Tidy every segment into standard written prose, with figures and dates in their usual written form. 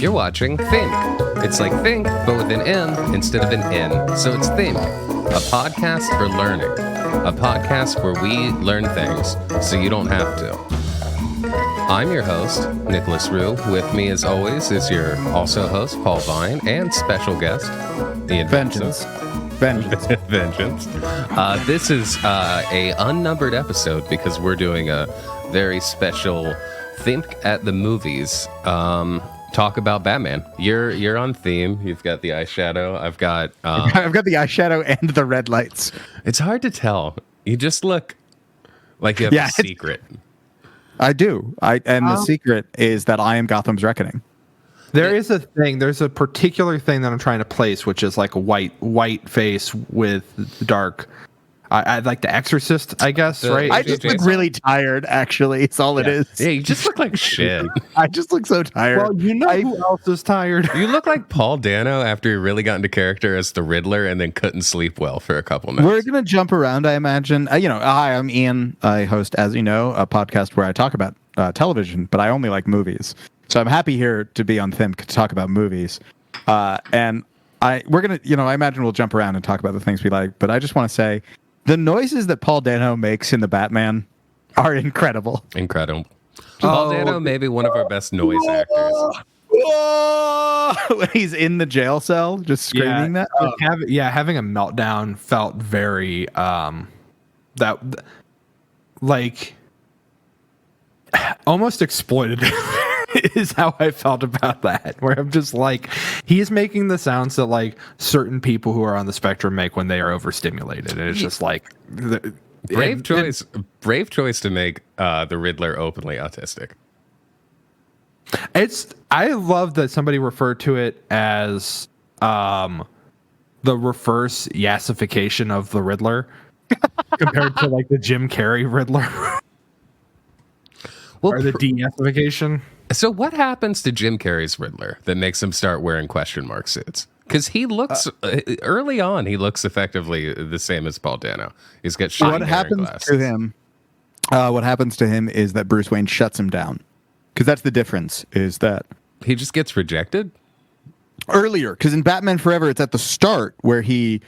You're watching THIMK. It's like think, but with an N instead of an N. So it's THIMK, a podcast for learning. A podcast where we learn things so you don't have to. I'm your host, Nicholas Rue. With me, as always, is your also host, Paul Vine, and special guest, Ian Vengeance. Vengeance. This is a unnumbered episode because we're doing a very special THIMK at the movies. Talk about Batman. You're on theme. You've got the eyeshadow. I've got the eyeshadow and the red lights. It's hard to tell. You just look like you have a secret. I do. The secret is that I am Gotham's Reckoning. There's a particular thing that I'm trying to place, which is like a white face with dark. I like The Exorcist, I guess, right? I just look really tired, actually. It's all it is. Yeah, you just look like shit. I just look so tired. Well, you know who else is tired? You look like Paul Dano after he really got into character as the Riddler and then couldn't sleep well for a couple nights. We're going to jump around, I imagine. Hi, I'm Ian. I host, as you know, a podcast where I talk about television, but I only like movies. So I'm happy here to be on THIMK to talk about movies. I imagine we'll jump around and talk about the things we like, but I just want to say the noises that Paul Dano makes in the Batman are incredible. Incredible. Paul Dano may be one of our best noise actors. When he's in the jail cell, just screaming that. Having a meltdown felt very almost exploitative. Is how I felt about that, where I'm just like, he's making the sounds that like certain people who are on the spectrum make when they are overstimulated, and it's just like brave choice to make the Riddler openly autistic. I love that somebody referred to it as the reverse yassification of the Riddler compared to like the Jim Carrey Riddler. Or the de-yassification. So what happens to Jim Carrey's Riddler that makes him start wearing question mark suits? Because he looks early on, he looks effectively the same as Paul Dano. He's got shiny what happens to him? What happens to him is that Bruce Wayne shuts him down. Because that's the difference. Is that he just gets rejected earlier? Because in Batman Forever, it's at the start where Edward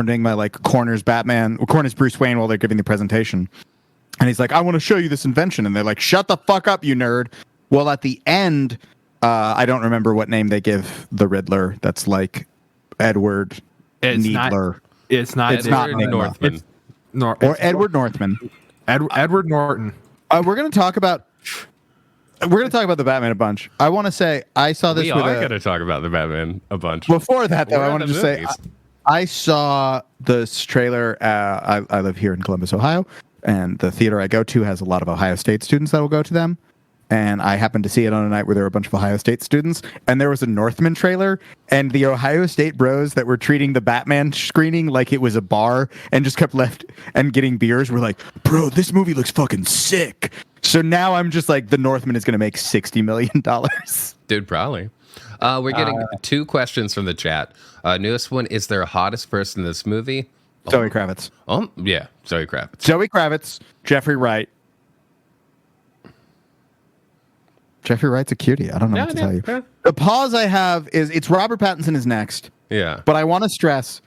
Nygma corners Bruce Wayne while they're giving the presentation. And he's like, I want to show you this invention. And they're like, shut the fuck up, you nerd. Well, at the end, I don't remember what name they give the Riddler. That's like Edward Needler. It's not Northman. Edward Northman. Edward Norton. We're going to talk about the Batman a bunch. I want to say I saw this. We are going to talk about the Batman a bunch. Before that, though, I want to just say I saw this trailer. I live here in Columbus, Ohio. And the theater I go to has a lot of Ohio State students that will go to them. And I happened to see it on a night where there were a bunch of Ohio State students. And there was a Northman trailer. And the Ohio State bros that were treating the Batman screening like it was a bar and just kept left and getting beers were like, bro, this movie looks fucking sick. So now I'm just like, the Northman is going to make $60 million. Dude, probably. We're getting two questions from the chat. Newest one, is there a hottest person in this movie? Zoe Kravitz. Yeah, Zoe Kravitz. Zoe Kravitz, Jeffrey Wright. Jeffrey Wright's a cutie. I don't know what to tell you. Yeah. The pause I have is it's Robert Pattinson is next. Yeah. But I want to stress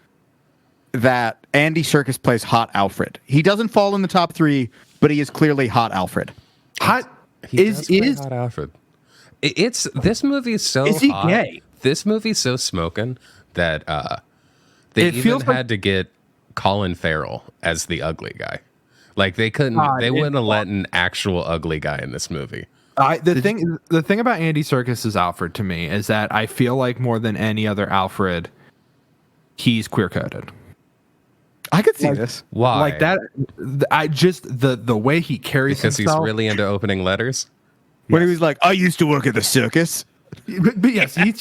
that Andy Serkis plays Hot Alfred. He doesn't fall in the top 3, but he is clearly Hot Alfred. Hot Alfred. This movie is so Is he hot. gay? This movie's so smoking that they had to get Colin Farrell as the ugly guy. Like they wouldn't have let an actual ugly guy in this movie. The thing about Andy Serkis's Alfred to me is that I feel like more than any other Alfred, he's queer coded. I could see this. Why? Like that. I just the way he carries because himself. He's really into opening letters. When he was like, I used to work at the circus. But yes, I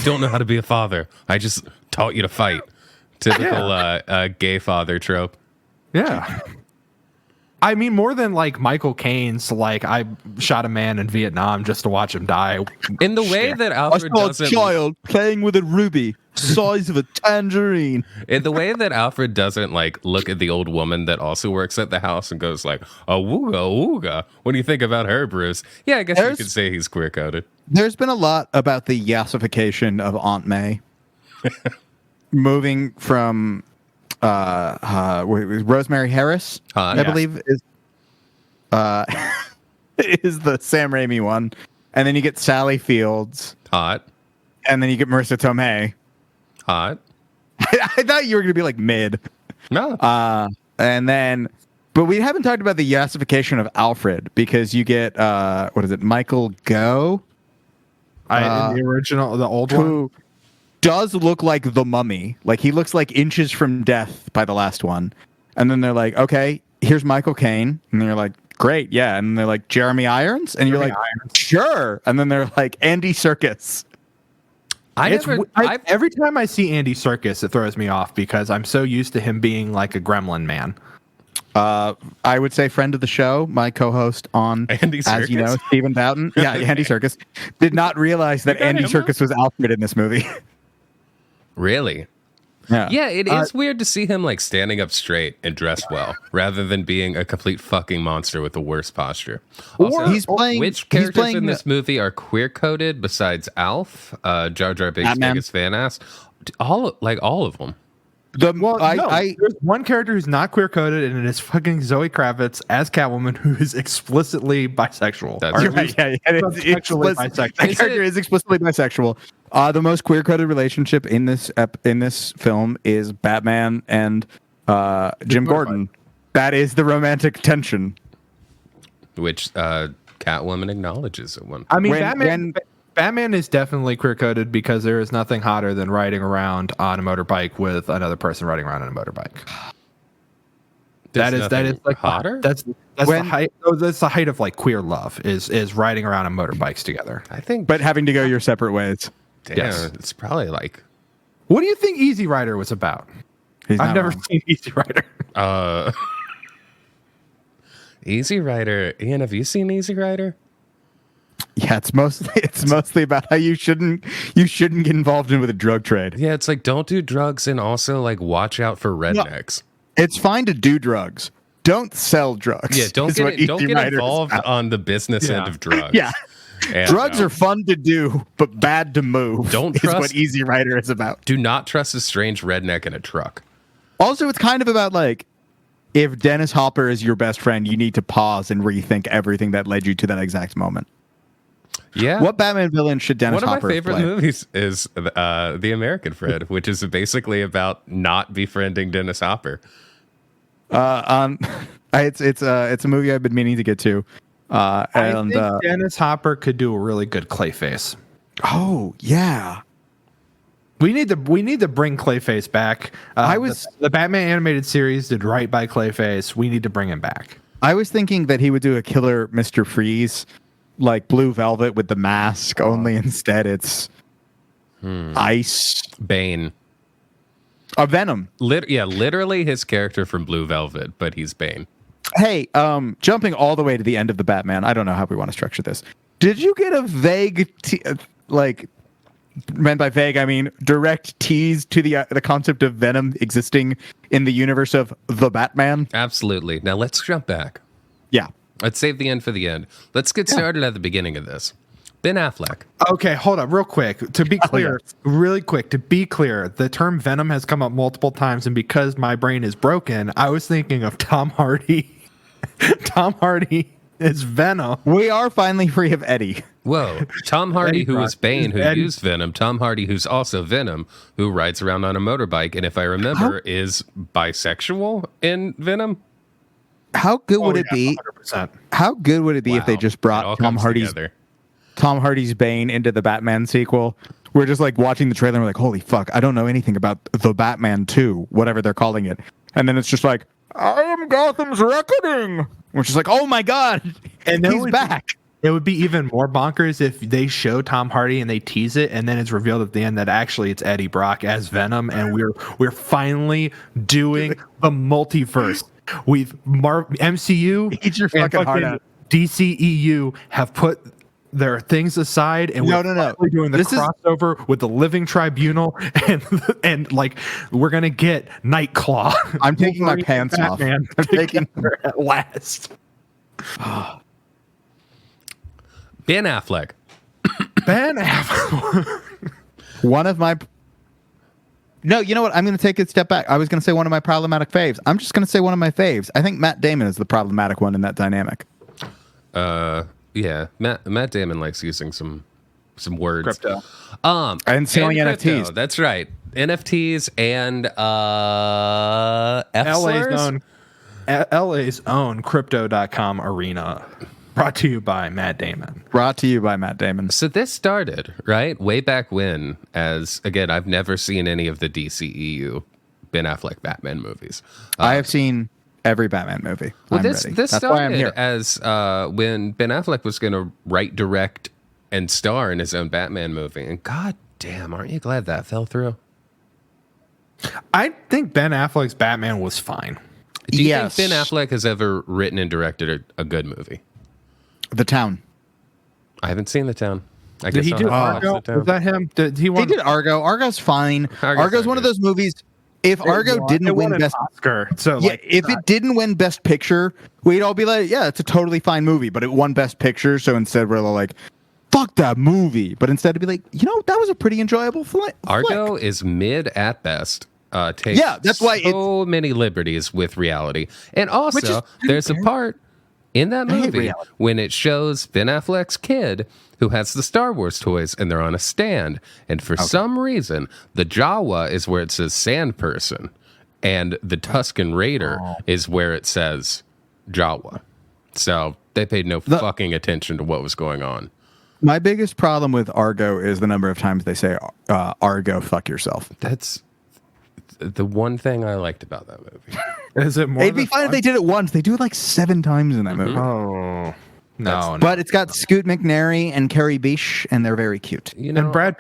don't know how to be a father. I just taught you to fight. Typical gay father trope. Yeah. I mean, more than like Michael Caine's, like I shot a man in Vietnam just to watch him die. In the way that Alfred doesn't, child playing with a ruby size of a tangerine. in the way that Alfred doesn't like look at the old woman that also works at the house and goes like, "Oh, wooga wooga." What do you think about her, Bruce? Yeah, I guess you could say he's queer coded. There's been a lot about the yassification of Aunt May, moving from Rosemary Harris, I believe is the Sam Raimi one, and then you get Sally Fields, Hot, and then you get Marissa Tomei. hot. I thought you were gonna be like mid. No. And then, but we haven't talked about the yassification of Alfred because you get what is it, Michael Gough, In the original, the old one, who does look like the Mummy. Like he looks like inches from death by the last one. And then they're like, okay, here's Michael Caine, and they're like, great, yeah. And they're like, Jeremy Irons, and you're like, sure. And then they're like, Andy Serkis. Every time I see Andy Serkis, it throws me off because I'm so used to him being like a gremlin man. I would say friend of the show, my co-host on, Andy Serkis? as you know, Stephen Doughton. Yeah, Andy Serkis. Did not realize that Andy Serkis was Alfred in this movie. Really? Yeah, it is weird to see him like standing up straight and dressed well, rather than being a complete fucking monster with the worst posture. Also, which characters in this movie are queer coded besides Alf, Jar Jar Binks' biggest fan ass? All of them. There's one character who's not queer coded, and it is fucking Zoe Kravitz as Catwoman, who is explicitly bisexual. That's right. Yeah, bisexual. That character is explicitly bisexual. The most queer coded relationship in this film is Batman and Jim Gordon. That is the romantic tension, which Catwoman acknowledges at one point. I mean, Batman is definitely queer coded because there is nothing hotter than riding around on a motorbike with another person riding around on a motorbike. That is like hotter. That's the height. That's the height of like queer love is riding around on motorbikes together. I think, but having to go your separate ways. Damn, yes. It's probably like. What do you think Easy Rider was about? I've never seen Easy Rider. Easy Rider. Ian, have you seen Easy Rider? Yeah, it's mostly about how you shouldn't get involved with a drug trade. Yeah, it's like don't do drugs and also like watch out for rednecks. No, it's fine to do drugs. Don't sell drugs. Yeah, don't get involved on the business end of drugs. Yeah. And, drugs are fun to do, but bad to move. Don't trust what Easy Rider is about. Do not trust a strange redneck in a truck. Also, it's kind of about like if Dennis Hopper is your best friend, you need to pause and rethink everything that led you to that exact moment. Yeah. What Batman villain should Dennis Hopper play? One of my favorite movies is The American Fred, which is basically about not befriending Dennis Hopper. It's a movie I've been meaning to get to. I think Dennis Hopper could do a really good Clayface. Oh yeah, we need to bring Clayface back. The Batman animated series did right by Clayface. We need to bring him back. I was thinking that he would do a killer Mr. Freeze, like Blue Velvet with the mask. Only instead it's ice. Bane. Venom. Literally his character from Blue Velvet, but he's Bane. Hey, jumping all the way to the end of the Batman, I don't know how we want to structure this. Did you get a vague, meant by vague, I mean direct tease to the concept of Venom existing in the universe of the Batman? Absolutely. Now let's jump back. Yeah. Let's save the end for the end. Let's get started at the beginning of this. Ben Affleck. Okay, hold up real quick. To be clear, the term Venom has come up multiple times, and because my brain is broken, I was thinking of Tom Hardy. Tom Hardy is Venom. We are finally free of Eddie. Whoa. Tom Hardy, who was Bane, who used Venom. Tom Hardy, who's also Venom, who rides around on a motorbike, and if I remember, is bisexual in Venom. How good would it be? 100%. How good would it be if they just brought Tom Hardy's Bane into the Batman sequel? We're just like watching the trailer and we're like, holy fuck, I don't know anything about the Batman 2, whatever they're calling it. And then it's just like, I am Gotham's Reckoning. We're just like, oh my god, and he's back. It would be even more bonkers if they show Tom Hardy and they tease it, and then it's revealed at the end that actually it's Eddie Brock as Venom, and we're finally doing the multiverse. MCU Eat your and fucking heart out. DCEU have put their things aside, and we're finally doing the crossover with the Living Tribunal, and like we're gonna get Nightclaw. I'm taking my pants off. I'm taking her at last. Ben Affleck. Ben Affleck. One of my. No, you know what? I'm going to take a step back. I was going to say one of my problematic faves. I'm just going to say one of my faves. I think Matt Damon is the problematic one in that dynamic. Yeah, Matt Damon likes using some words. Crypto. And selling and NFTs. crypto, that's right. NFTs and LA's own Crypto.com arena. Brought to you by Matt Damon. So this started, right, way back when, as, again, I've never seen any of the DCEU Ben Affleck Batman movies. I have seen every Batman movie. Well, I'm this ready. That's why I'm started here. as when Ben Affleck was going to write, direct, and star in his own Batman movie. And god damn, aren't you glad that fell through? I think Ben Affleck's Batman was fine. Do you Yes. think Ben Affleck has ever written and directed a good movie? The Town. I haven't seen The Town. I Did guess he I'll do have to watch Argo? The Town. Was that him? Did he He did Argo. Argo's fine. Argo's one of those movies. If Argo didn't win an Best Oscar, so Yeah, like, if it didn't win Best Picture, we'd all be like, yeah, it's a totally fine movie, but it won Best Picture, so instead we're like, fuck that movie. But instead it'd be like, you know, that was a pretty enjoyable flick. Argo is mid at best. Takes Yeah, that's why so many liberties with reality. And also, there's a part in that hate movie reality. when it shows Ben Affleck's kid who has the Star Wars toys and they're on a stand. And for some reason, the Jawa is where it says sand person. And the Tusken Raider is where it says Jawa. So they paid no fucking attention to what was going on. My biggest problem with Argo is the number of times they say Argo, fuck yourself. That's the one thing I liked about that movie. is it more? It'd be fine if they did it once. They do it like 7 times in that movie. Oh no, But it's got Scoot McNairy and Carrie Bish, and they're very cute. You know, and Brad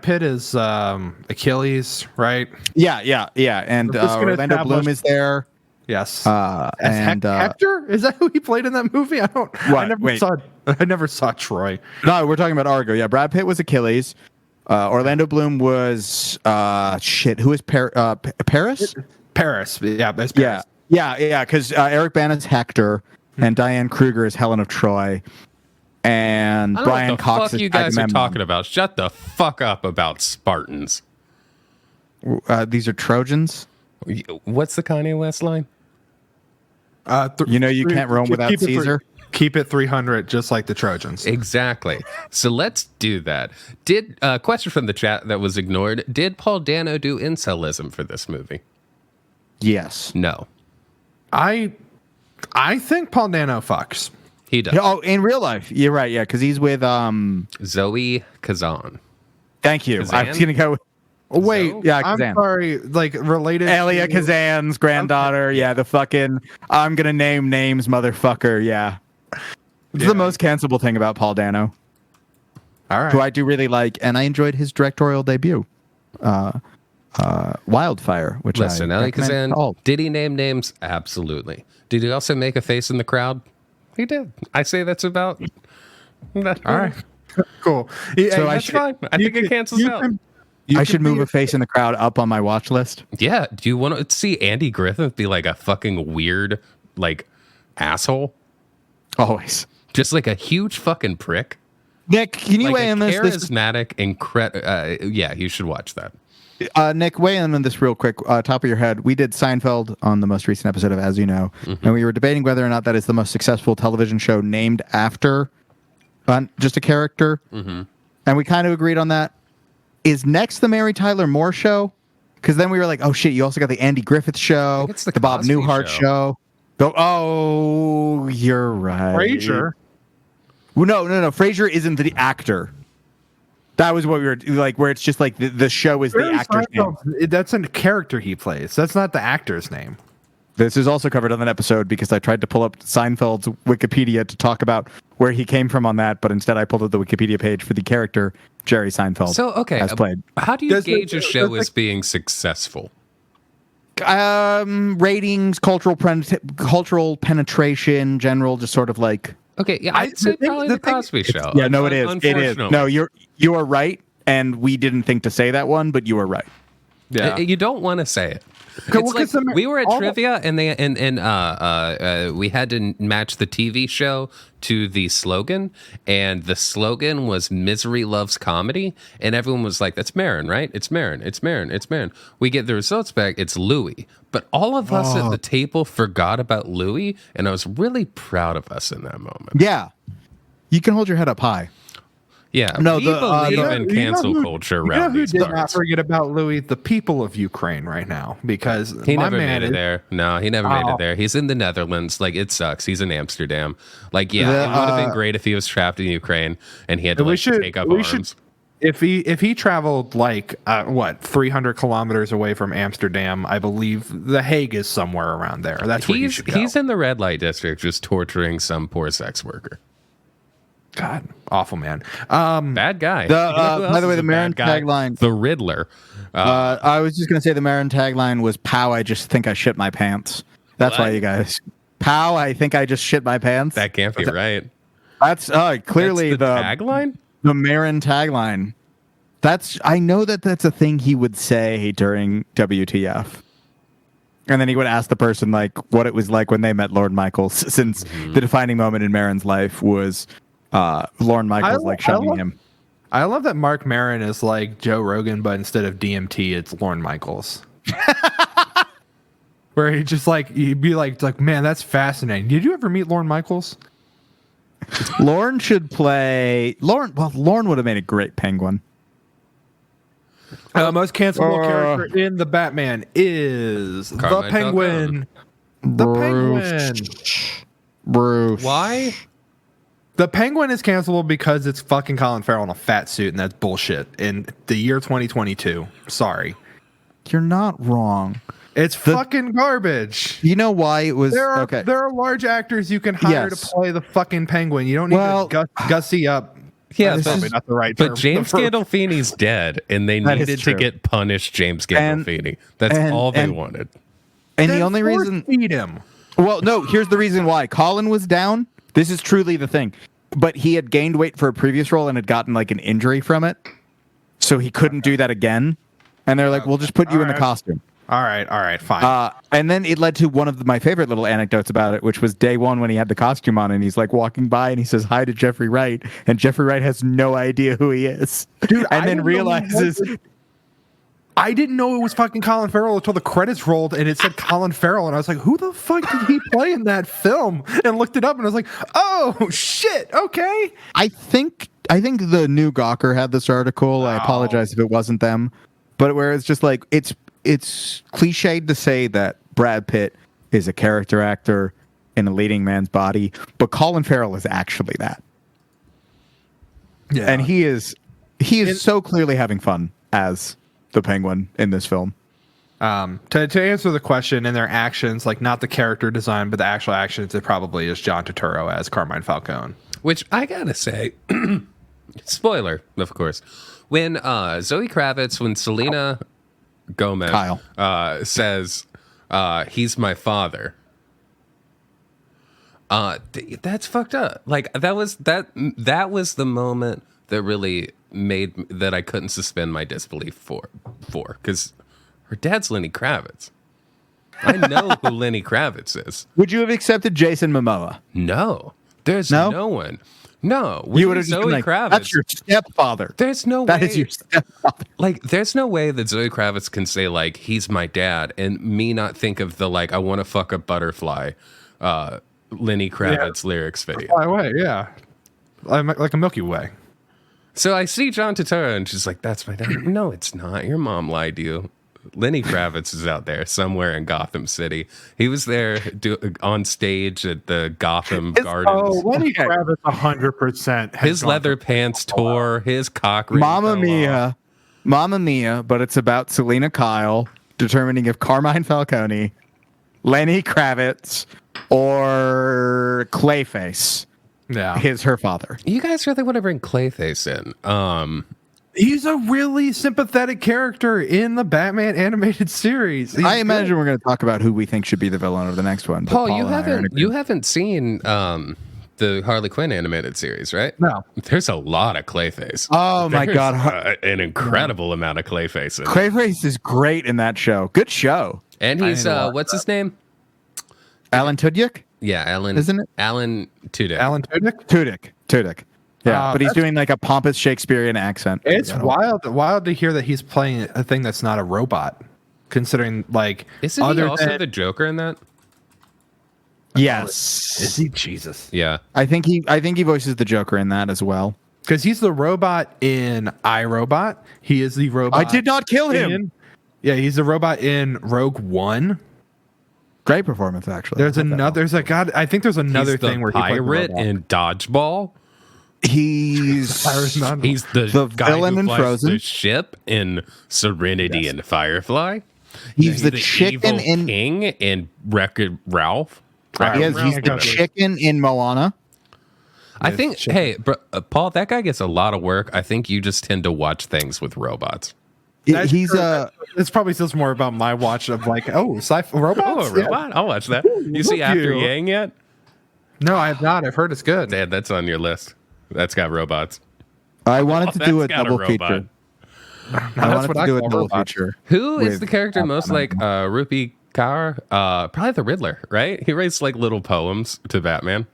Pitt is Achilles, right? Yeah. And We're just gonna Orlando Bloom establish- is there. Yes. And Hector, is that who he played in that movie? I never saw Troy. no, we're talking about Argo. Yeah, Brad Pitt was Achilles. Orlando Bloom was who was Paris? Paris. Yeah, that's Paris. Yeah. Because Eric Bana is Hector, and Diane Kruger is Helen of Troy, and I don't know Brian what the Cox fuck is you guys are Agamemnon. talking about. Shut the fuck up about Spartans. These are Trojans. What's the Kanye West line? You can't roam without Caesar. Keep it 300, just like the Trojans. Exactly. So let's do that. Question from the chat that was ignored. Did Paul Dano do incelism for this movie? Yes. No. I think Paul Dano fucks. He does. Oh, in real life, you're right. Yeah, because he's with Zoe Kazan. Thank you. Kazan? I was gonna go. Oh, wait, Yeah, I'm Kazan. sorry. Like related. Elia to- Kazan's granddaughter. Okay. Yeah, the fucking I'm gonna name names, motherfucker. Yeah. It's the most cancelable thing about Paul Dano, All right. who I do really like, and I enjoyed his directorial debut, Wildfire, which Listen, I Elia recommend Kazan, to all. did he name names? Absolutely. Did he also make a face in the crowd? He did. I say that's about. All right. Cool. So That's fine. I think it cancels out. I should move a face in the crowd up on my watch list. Yeah. Do you want to see Andy Griffith be like a fucking weird, like, asshole? Always. Just like a huge fucking prick? Nick, can you Like weigh a in this? charismatic, yeah, you should watch that. Nick, weigh in on this real quick. Top of your head. We did Seinfeld on the most recent episode of As You Know, and we were debating whether or not that is the most successful television show named after just a character. And we kind of agreed on that. Is next the Mary Tyler Moore Show? Because then we were like, oh shit, you also got the Andy Griffith Show, it's the Bob Cosby Newhart Show. Oh, you're right. Frasier. Well, no. Frasier isn't the actor. That was what we were like, where it's just like the show is the Barry actor's name. Seinfeld, that's a character he plays. That's not the actor's name. This is also covered on an episode because I tried to pull up Seinfeld's Wikipedia to talk about where he came from on that, but instead I pulled up the Wikipedia page for the character Jerry Seinfeld. So, okay. as played. How do you Does gauge it- a show does as being successful? ratings, cultural penetration, general, just sort of like. Okay, yeah, I'd say probably the Cosby Show. Yeah, no, it is. It is. Unfortunately. No, you are right, and we didn't think to say that one, but you are right. Yeah. You don't want to say it. Well, It's like we were at all trivia and we had to match the TV show to the slogan, and the slogan was "Misery Loves Comedy," and everyone was like, "That's Marin, right? It's Marin. It's Marin. It's Marin." We get the results back. It's Louis, but all of us at the table forgot about Louis, and I was really proud of us in that moment. Yeah, you can hold your head up high. Yeah, No, we the, believe in you know cancel who- culture You know around who these did not parts. forget about Louis? The people of Ukraine right now, because He my never man made it is, there. No, he never made Oh. it there. He's in the Netherlands. Like, it sucks. He's in Amsterdam. Like, yeah, it would have been great if he was trapped in Ukraine and he had to we like should- take up we arms. should- If he traveled like 300 kilometers away from Amsterdam, I believe The Hague is somewhere around there. That's where he should go. He's in the red light district, just torturing some poor sex worker. God, awful man. Bad guy. The, You know who by else the way, is the a Marin bad guy? tagline- The Riddler. I was just gonna say the Marin tagline was "Pow, I just think I shit my pants." That's why What? you guys. Pow, I think I just shit my pants. That can't be right. That's clearly That's the tagline. the Marin tagline. I know that's a thing he would say during WTF. And then he would ask the person like what it was like when they met Lorne Michaels, since the defining moment in Marin's life was Lorne Michaels like shoving him. I love that Mark Maron is like Joe Rogan, but instead of DMT, it's Lorne Michaels. Where he just like he'd be like, man, that's fascinating. Did you ever meet Lorne Michaels? Lorne should play Lorne. Well, Lorne would have made a great Penguin. Most cancelable character in the Batman is Carmine the Penguin. The Penguin. Bruce. Why? The Penguin is cancelable because it's fucking Colin Farrell in a fat suit, and that's bullshit. In the year 2022, sorry, You're not wrong. it's fucking garbage. You know why it was There are okay. there are large actors you can hire Yes. to play the fucking Penguin. You don't need to gussy up. Yeah, That's but- probably not the right term. But James Gandolfini's dead, and they That is needed to true. get punished James And- Gandolfini. That's and- all they and- wanted. And the only reason feed him. Well, no, here's the reason why. Colin was down. This is truly the thing. But he had gained weight for a previous role and had gotten like an injury from it. So he couldn't do that again. And they're like, we'll just put you in the costume. All right, fine. And then it led to one of my favorite little anecdotes about it, which was day one when he had the costume on and he's like walking by and he says hi to Jeffrey Wright. And Jeffrey Wright has no idea who he is. Dude, and I then didn't know who he realizes. was. I didn't know it was fucking Colin Farrell until the credits rolled and it said Colin Farrell, and I was like, "Who the fuck did he play in that film?" And looked it up, and I was like, "Oh shit, okay." I think the new Gawker had this article. I apologize if it wasn't them, but where it's just like it's cliched to say that Brad Pitt is a character actor in a leading man's body, but Colin Farrell is actually that, Yeah, and he is so clearly having fun as the Penguin in this film. to answer the question, in their actions, like not the character design, but the actual actions, it probably is John Turturro as Carmine Falcone. Which I gotta say, spoiler, of course, when Zoe Kravitz, when Selena Gomez Kyle. says he's my father, that's fucked up. Like that was the moment that really made that I couldn't suspend my disbelief for because her dad's Lenny Kravitz. I know who Lenny Kravitz is. Would you have accepted Jason Momoa? No, there's No? no one. No, You would have just Zoe been like, Kravitz. that's your stepfather. There's no way. That is your stepfather. Like, there's no way that Zoe Kravitz can say, like, he's my dad, and me not think of the, like, I want to fuck a butterfly Lenny Kravitz lyrics video. By the way, yeah, I'm like a Milky Way. So I see John Turturro, and she's like, that's my dad. No, it's not. Your mom lied to you. Lenny Kravitz is out there somewhere in Gotham City. He was there on stage at the Gotham Gardens. Lenny Kravitz 100%. His leather pants tore. His cock ring Mamma fell Mia. off. Mamma Mia, but it's about Selena Kyle determining if Carmine Falcone, Lenny Kravitz, or Clayface Yeah. is her father. You guys really want to bring Clayface in. He's a really sympathetic character in the Batman animated series. I imagine we're going to talk about who we think should be the villain of the next one. Paul, and I are in you agreement. haven't seen the Harley Quinn animated series, right? No. There's a lot of Clayface. Oh my There's, God. an incredible amount of Clayface in it. Clayface is great in that show. Good show. And he's what's his name? Alan Tudyk? Yeah, Alan. Isn't it? Alan Tudyk? Alan Tudyk? Tudyk. Yeah, but he's doing like a pompous Shakespearean accent. It's wild to hear that he's playing a thing that's not a robot, considering like Isn't he also the Joker in that? Yes. Is he? Jesus. Yeah. I think he voices the Joker in that as well. Because he's the robot in iRobot. He is the robot. I did not kill him. Yeah, he's the robot in Rogue One. Great performance, actually. There's I think there's another He's the thing where he played the pirate robot. in Dodgeball. He's He's the guy villain who in flies Frozen. the ship in Serenity and Firefly. He's the chicken evil in King in Wreck-It Ralph. he's the chicken in Moana. I think. Hey, Paul, that guy gets a lot of work. I think you just tend to watch things with robots. He's It's probably still more about my watch of like, sci-fi robots. Oh, a robot! I'll watch that. You see After Yang yet? No, I have not. I've heard it's good. Dad, that's on your list. That's got robots. I wanted to do a That's got a double robot. feature. That's I wanted what to I do a call double robots. feature. Who is with the character most like Rupi Kaur? Probably the Riddler, right? He writes like little poems to Batman.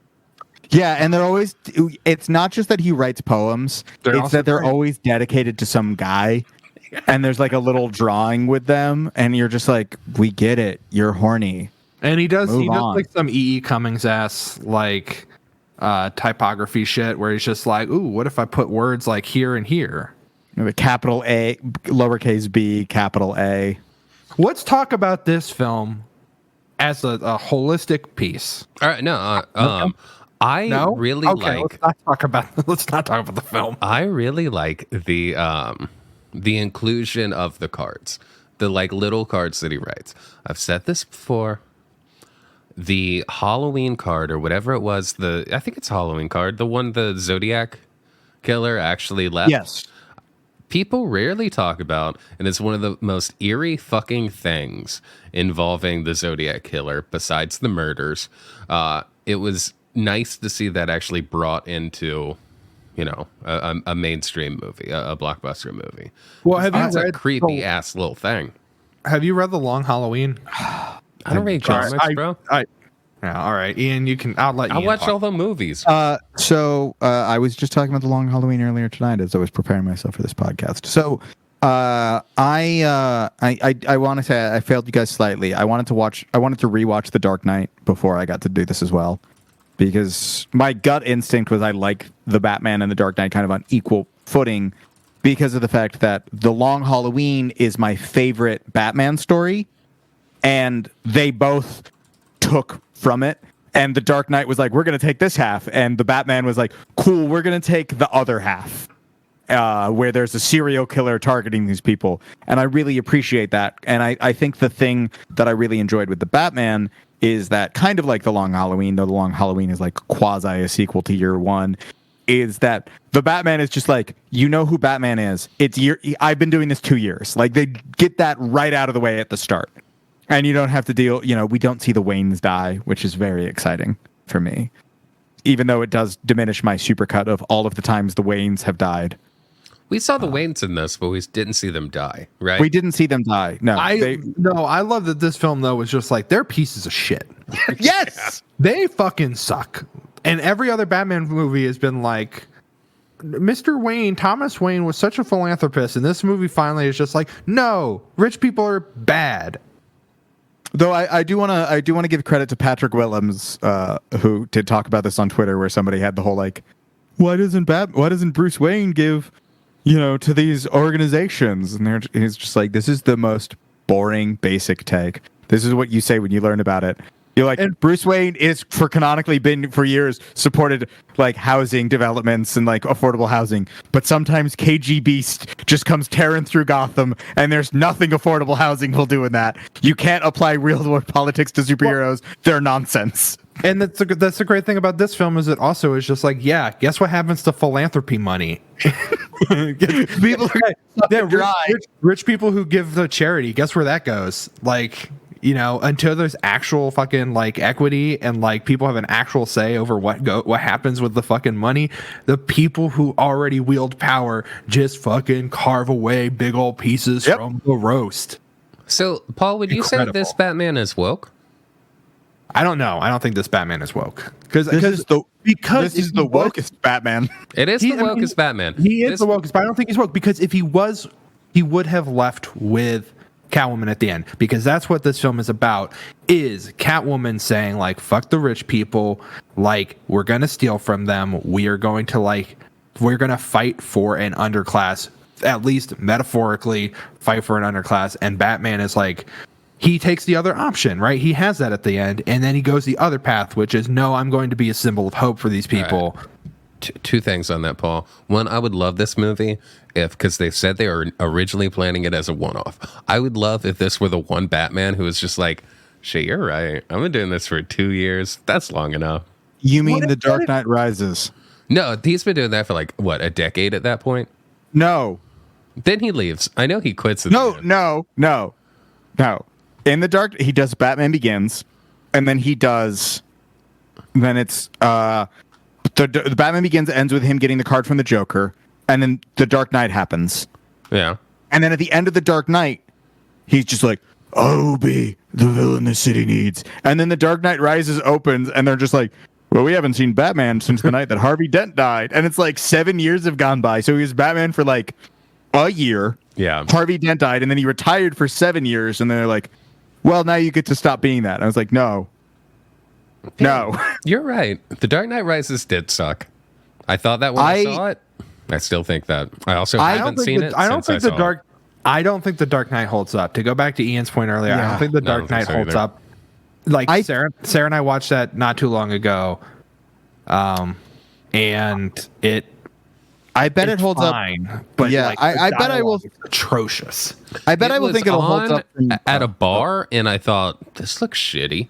Yeah, and they're always. It's not just that he writes poems; it's that they're great. always dedicated to some guy. And there's like a little drawing with them, and you're just like, we get it. You're horny. And he does Move on. like some E.E. Cummings ass like typography shit where he's just like, ooh, what if I put words like here and here? The capital A, lowercase b, capital A. Let's talk about this film as a holistic piece. All right, no, I No? really Okay, like. let's not talk about the film. I really like the inclusion of the cards, the like little cards that he writes. I've said this before. The Halloween card or whatever it was, I think it's Halloween card, the one the Zodiac killer actually left. Yes. People rarely talk about, and it's one of the most eerie fucking things involving the Zodiac killer besides the murders. It was nice to see that actually brought into, you know, a mainstream movie, a blockbuster movie. Well, have you That's a read creepy ass little thing. Have you read The Long Halloween? I don't read comics, bro. Yeah, all right, Ian. I'll let you. I watch all the movies. So I was just talking about the Long Halloween earlier tonight as I was preparing myself for this podcast. So I want to say I failed you guys slightly. I wanted to rewatch The Dark Knight before I got to do this as well, because my gut instinct was I like the Batman and The Dark Knight kind of on equal footing because of the fact that The Long Halloween is my favorite Batman story, and they both took from it. And The Dark Knight was like, we're going to take this half. And the Batman was like, cool, we're going to take the other half, where there's a serial killer targeting these people. And I really appreciate that. And I think the thing that I really enjoyed with the Batman is that, kind of like The Long Halloween, though The Long Halloween is like quasi a sequel to Year One, is that the Batman is just like, you know who Batman is. I've been doing this 2 years. Like, they get that right out of the way at the start. And you don't have to deal, we don't see the Waynes die, which is very exciting for me. Even though it does diminish my supercut of all of the times the Waynes have died. We saw the Waynes in this, but we didn't see them die, right? We didn't see them die. No. I love that this film though was just like, they're pieces of shit. Yes! They fucking suck. And every other Batman movie has been like, Mr. Wayne, Thomas Wayne was such a philanthropist, and this movie finally is just like, no, rich people are bad. Though I do want to give credit to Patrick Willems, who did talk about this on Twitter, where somebody had the whole like, why doesn't Bruce Wayne give, to these organizations? And he's just like, this is the most boring, basic take. This is what you say when you learn about it. You're like, Bruce Wayne is canonically been for years supported like housing developments and like affordable housing, but sometimes KG Beast just comes tearing through Gotham, and there's nothing affordable housing will do in that. You can't apply real world politics to superheroes. They're nonsense. And that's the great thing about this film is it also is just like, yeah, guess what happens to philanthropy money? People are rich people who give to charity. Guess where that goes? Like, you know, until there's actual fucking like equity and like people have an actual say over what happens with the fucking money, the people who already wield power just fucking carve away big old pieces from the roast. So, Paul, would you say this Batman is woke? I don't know. I don't think this Batman is woke because this is the wokest Batman. It is the wokest Batman. He is the wokest, but I don't think he's woke because if he was, he would have left with Catwoman at the end, because that's what this film is about, is Catwoman saying like, fuck the rich people, like we're going to steal from them. We're going to fight for an underclass, at least metaphorically fight for an underclass. And Batman is like, he takes the other option, right? He has that at the end, and then he goes the other path, which is, no, I'm going to be a symbol of hope for these people. Two things on that, Paul. One, I would love this movie because they said they were originally planning it as a one-off. I would love if this were the one Batman who was just like, shit, you're right. I've been doing this for 2 years. That's long enough. You mean The Dark Knight Rises? No, he's been doing that for like, what, a decade at that point? No. Then he leaves. I know he quits. No. In the Dark, he does Batman Begins, and then he does. Then it's the Batman Begins ends with him getting the card from the Joker, and then the Dark Knight happens. Yeah. And then at the end of the Dark Knight, he's just like, "I will be the villain the city needs." And then the Dark Knight Rises opens, and they're just like, "Well, we haven't seen Batman since the night that Harvey Dent died," and it's like 7 years have gone by. So he was Batman for like a year. Yeah. Harvey Dent died, and then he retired for 7 years, and they're like, well, now you get to stop being that. And I was like, no. You're right. The Dark Knight Rises did suck. I thought that when I saw it. I still think that. I also haven't seen it. I don't think the Dark Knight holds up. To go back to Ian's point earlier, I don't think the Dark Knight holds up. Like Sarah and I watched that not too long ago, and it. I bet it holds fine, up. But yeah, like, I bet I will. Atrocious. I bet I will think it'll hold up at a bar, and I thought this looks shitty.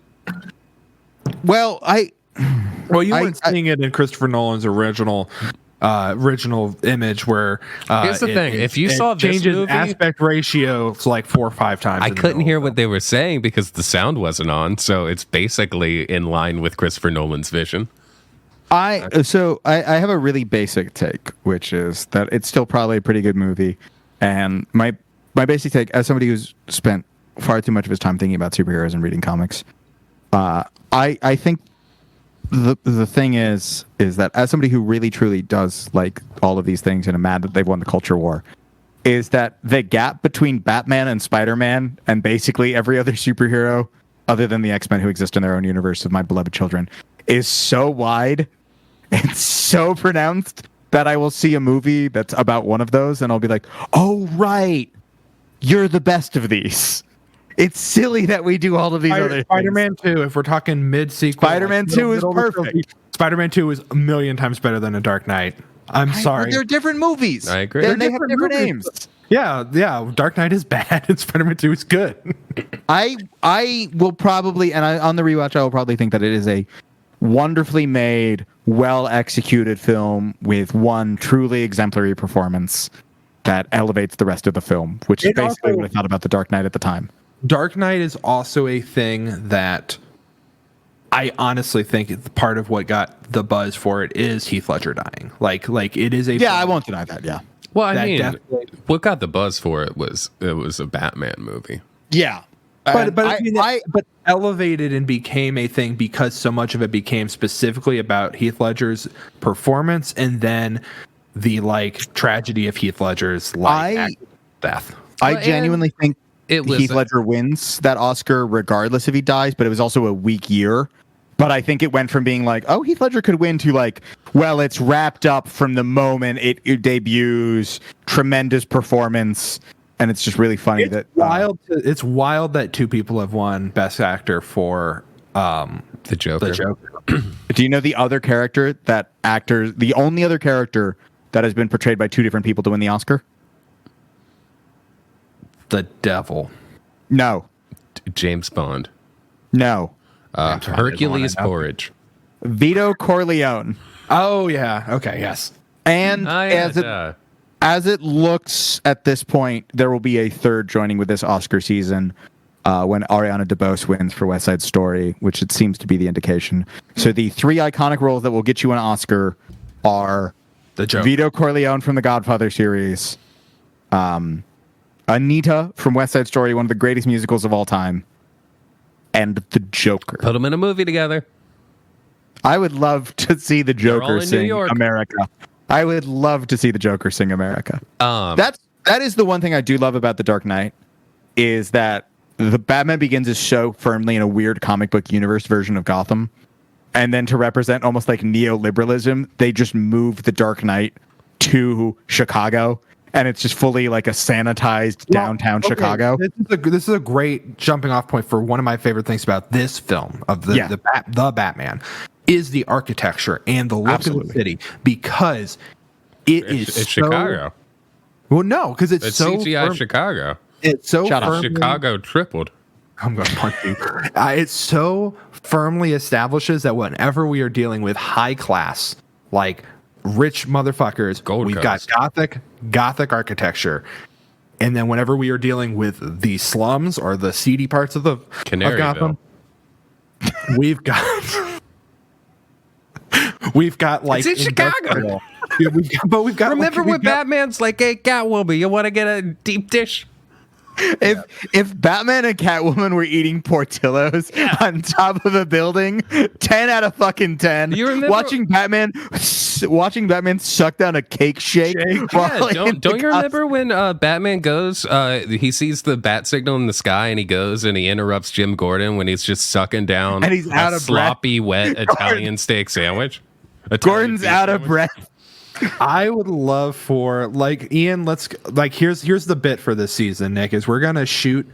Well, you weren't seeing it in Christopher Nolan's original image, where here's the thing: if you saw this movie, aspect ratio like 4 or 5 times. I couldn't hear what they were saying because the sound wasn't on, so it's basically in line with Christopher Nolan's vision. I have a really basic take, which is that it's still probably a pretty good movie. And my basic take, as somebody who's spent far too much of his time thinking about superheroes and reading comics, I think the thing is that as somebody who really truly does like all of these things and am mad that they've won the culture war, is that the gap between Batman and Spider-Man and basically every other superhero other than the X-Men who exist in their own universe of my beloved children is so wide and so pronounced that I will see a movie that's about one of those and I'll be like, oh, right, you're the best of these. It's silly that we do all of these other Spider-Man 2, if we're talking mid-sequel. Spider-Man 2 is perfect. Spider-Man 2 is a million times better than a Dark Knight. I'm sorry. They're different movies. I agree. They have different names. Yeah. Dark Knight is bad and Spider-Man 2 is good. I will probably, and on the rewatch, I will probably think that it is a wonderfully made, well-executed film with one truly exemplary performance that elevates the rest of the film, which is basically what I thought about The Dark Knight at the time. Dark Knight is also a thing that I honestly think part of what got the buzz for it is Heath Ledger dying. Like it is a yeah, I won't deny that. Yeah. Well, I mean, what got the buzz for it was a Batman movie. Yeah. But elevated and became a thing because so much of it became specifically about Heath Ledger's performance and then the like tragedy of Heath Ledger's death. I genuinely think Heath Ledger wins that Oscar regardless if he dies, but it was also a weak year. But I think it went from being like, oh, Heath Ledger could win to like, well, it's wrapped up from the moment it debuts, tremendous performance. And it's just really funny it's wild that two people have won Best Actor for the Joker. Do you know the other character the only other character that has been portrayed by two different people to win the Oscar? The Devil. No. James Bond. No. Hercules porridge. Vito Corleone. Oh yeah. Okay. Yes. And as it looks at this point, there will be a third joining with this Oscar season when Ariana DeBose wins for West Side Story, which it seems to be the indication. So the 3 iconic roles that will get you an Oscar are The Joker. Vito Corleone from the Godfather series, Anita from West Side Story, one of the greatest musicals of all time, and the Joker. Put them in a movie together. I would love to see the all Joker in New sing York. America. I would love to see the Joker sing America. That is the one thing I do love about The Dark Knight, is that the Batman Begins is so firmly in a weird comic book universe version of Gotham. And then to represent almost like neoliberalism, they just moved The Dark Knight to Chicago. And it's just fully like a sanitized downtown Chicago. This is a great jumping off point for one of my favorite things about this film of the Batman is the architecture and the look of the city, because it's Chicago. Well, no, because it's so CGI Chicago. It's so Chicago tripled. I'm going to punch you. It so firmly establishes that whenever we are dealing with high class, like rich motherfuckers, we've got gothic architecture. And then whenever we are dealing with the slums or the seedy parts of Gotham, we've got like, it's in Chicago. Yeah, we've got. Remember when Batman's like, "Hey, Catwoman, you want to get a deep dish?" If Batman and Catwoman were eating Portillo's on top of a building, 10 out of fucking 10. You remember watching Batman suck down a cake shake? Don't you remember when Batman goes? He sees the bat signal in the sky, and he goes and he interrupts Jim Gordon when he's just sucking down and he's out of sloppy, wet Italian steak sandwich. Gordon's out of breath. I would love for, like, Ian, here's the bit for this season, Nick, is we're gonna shoot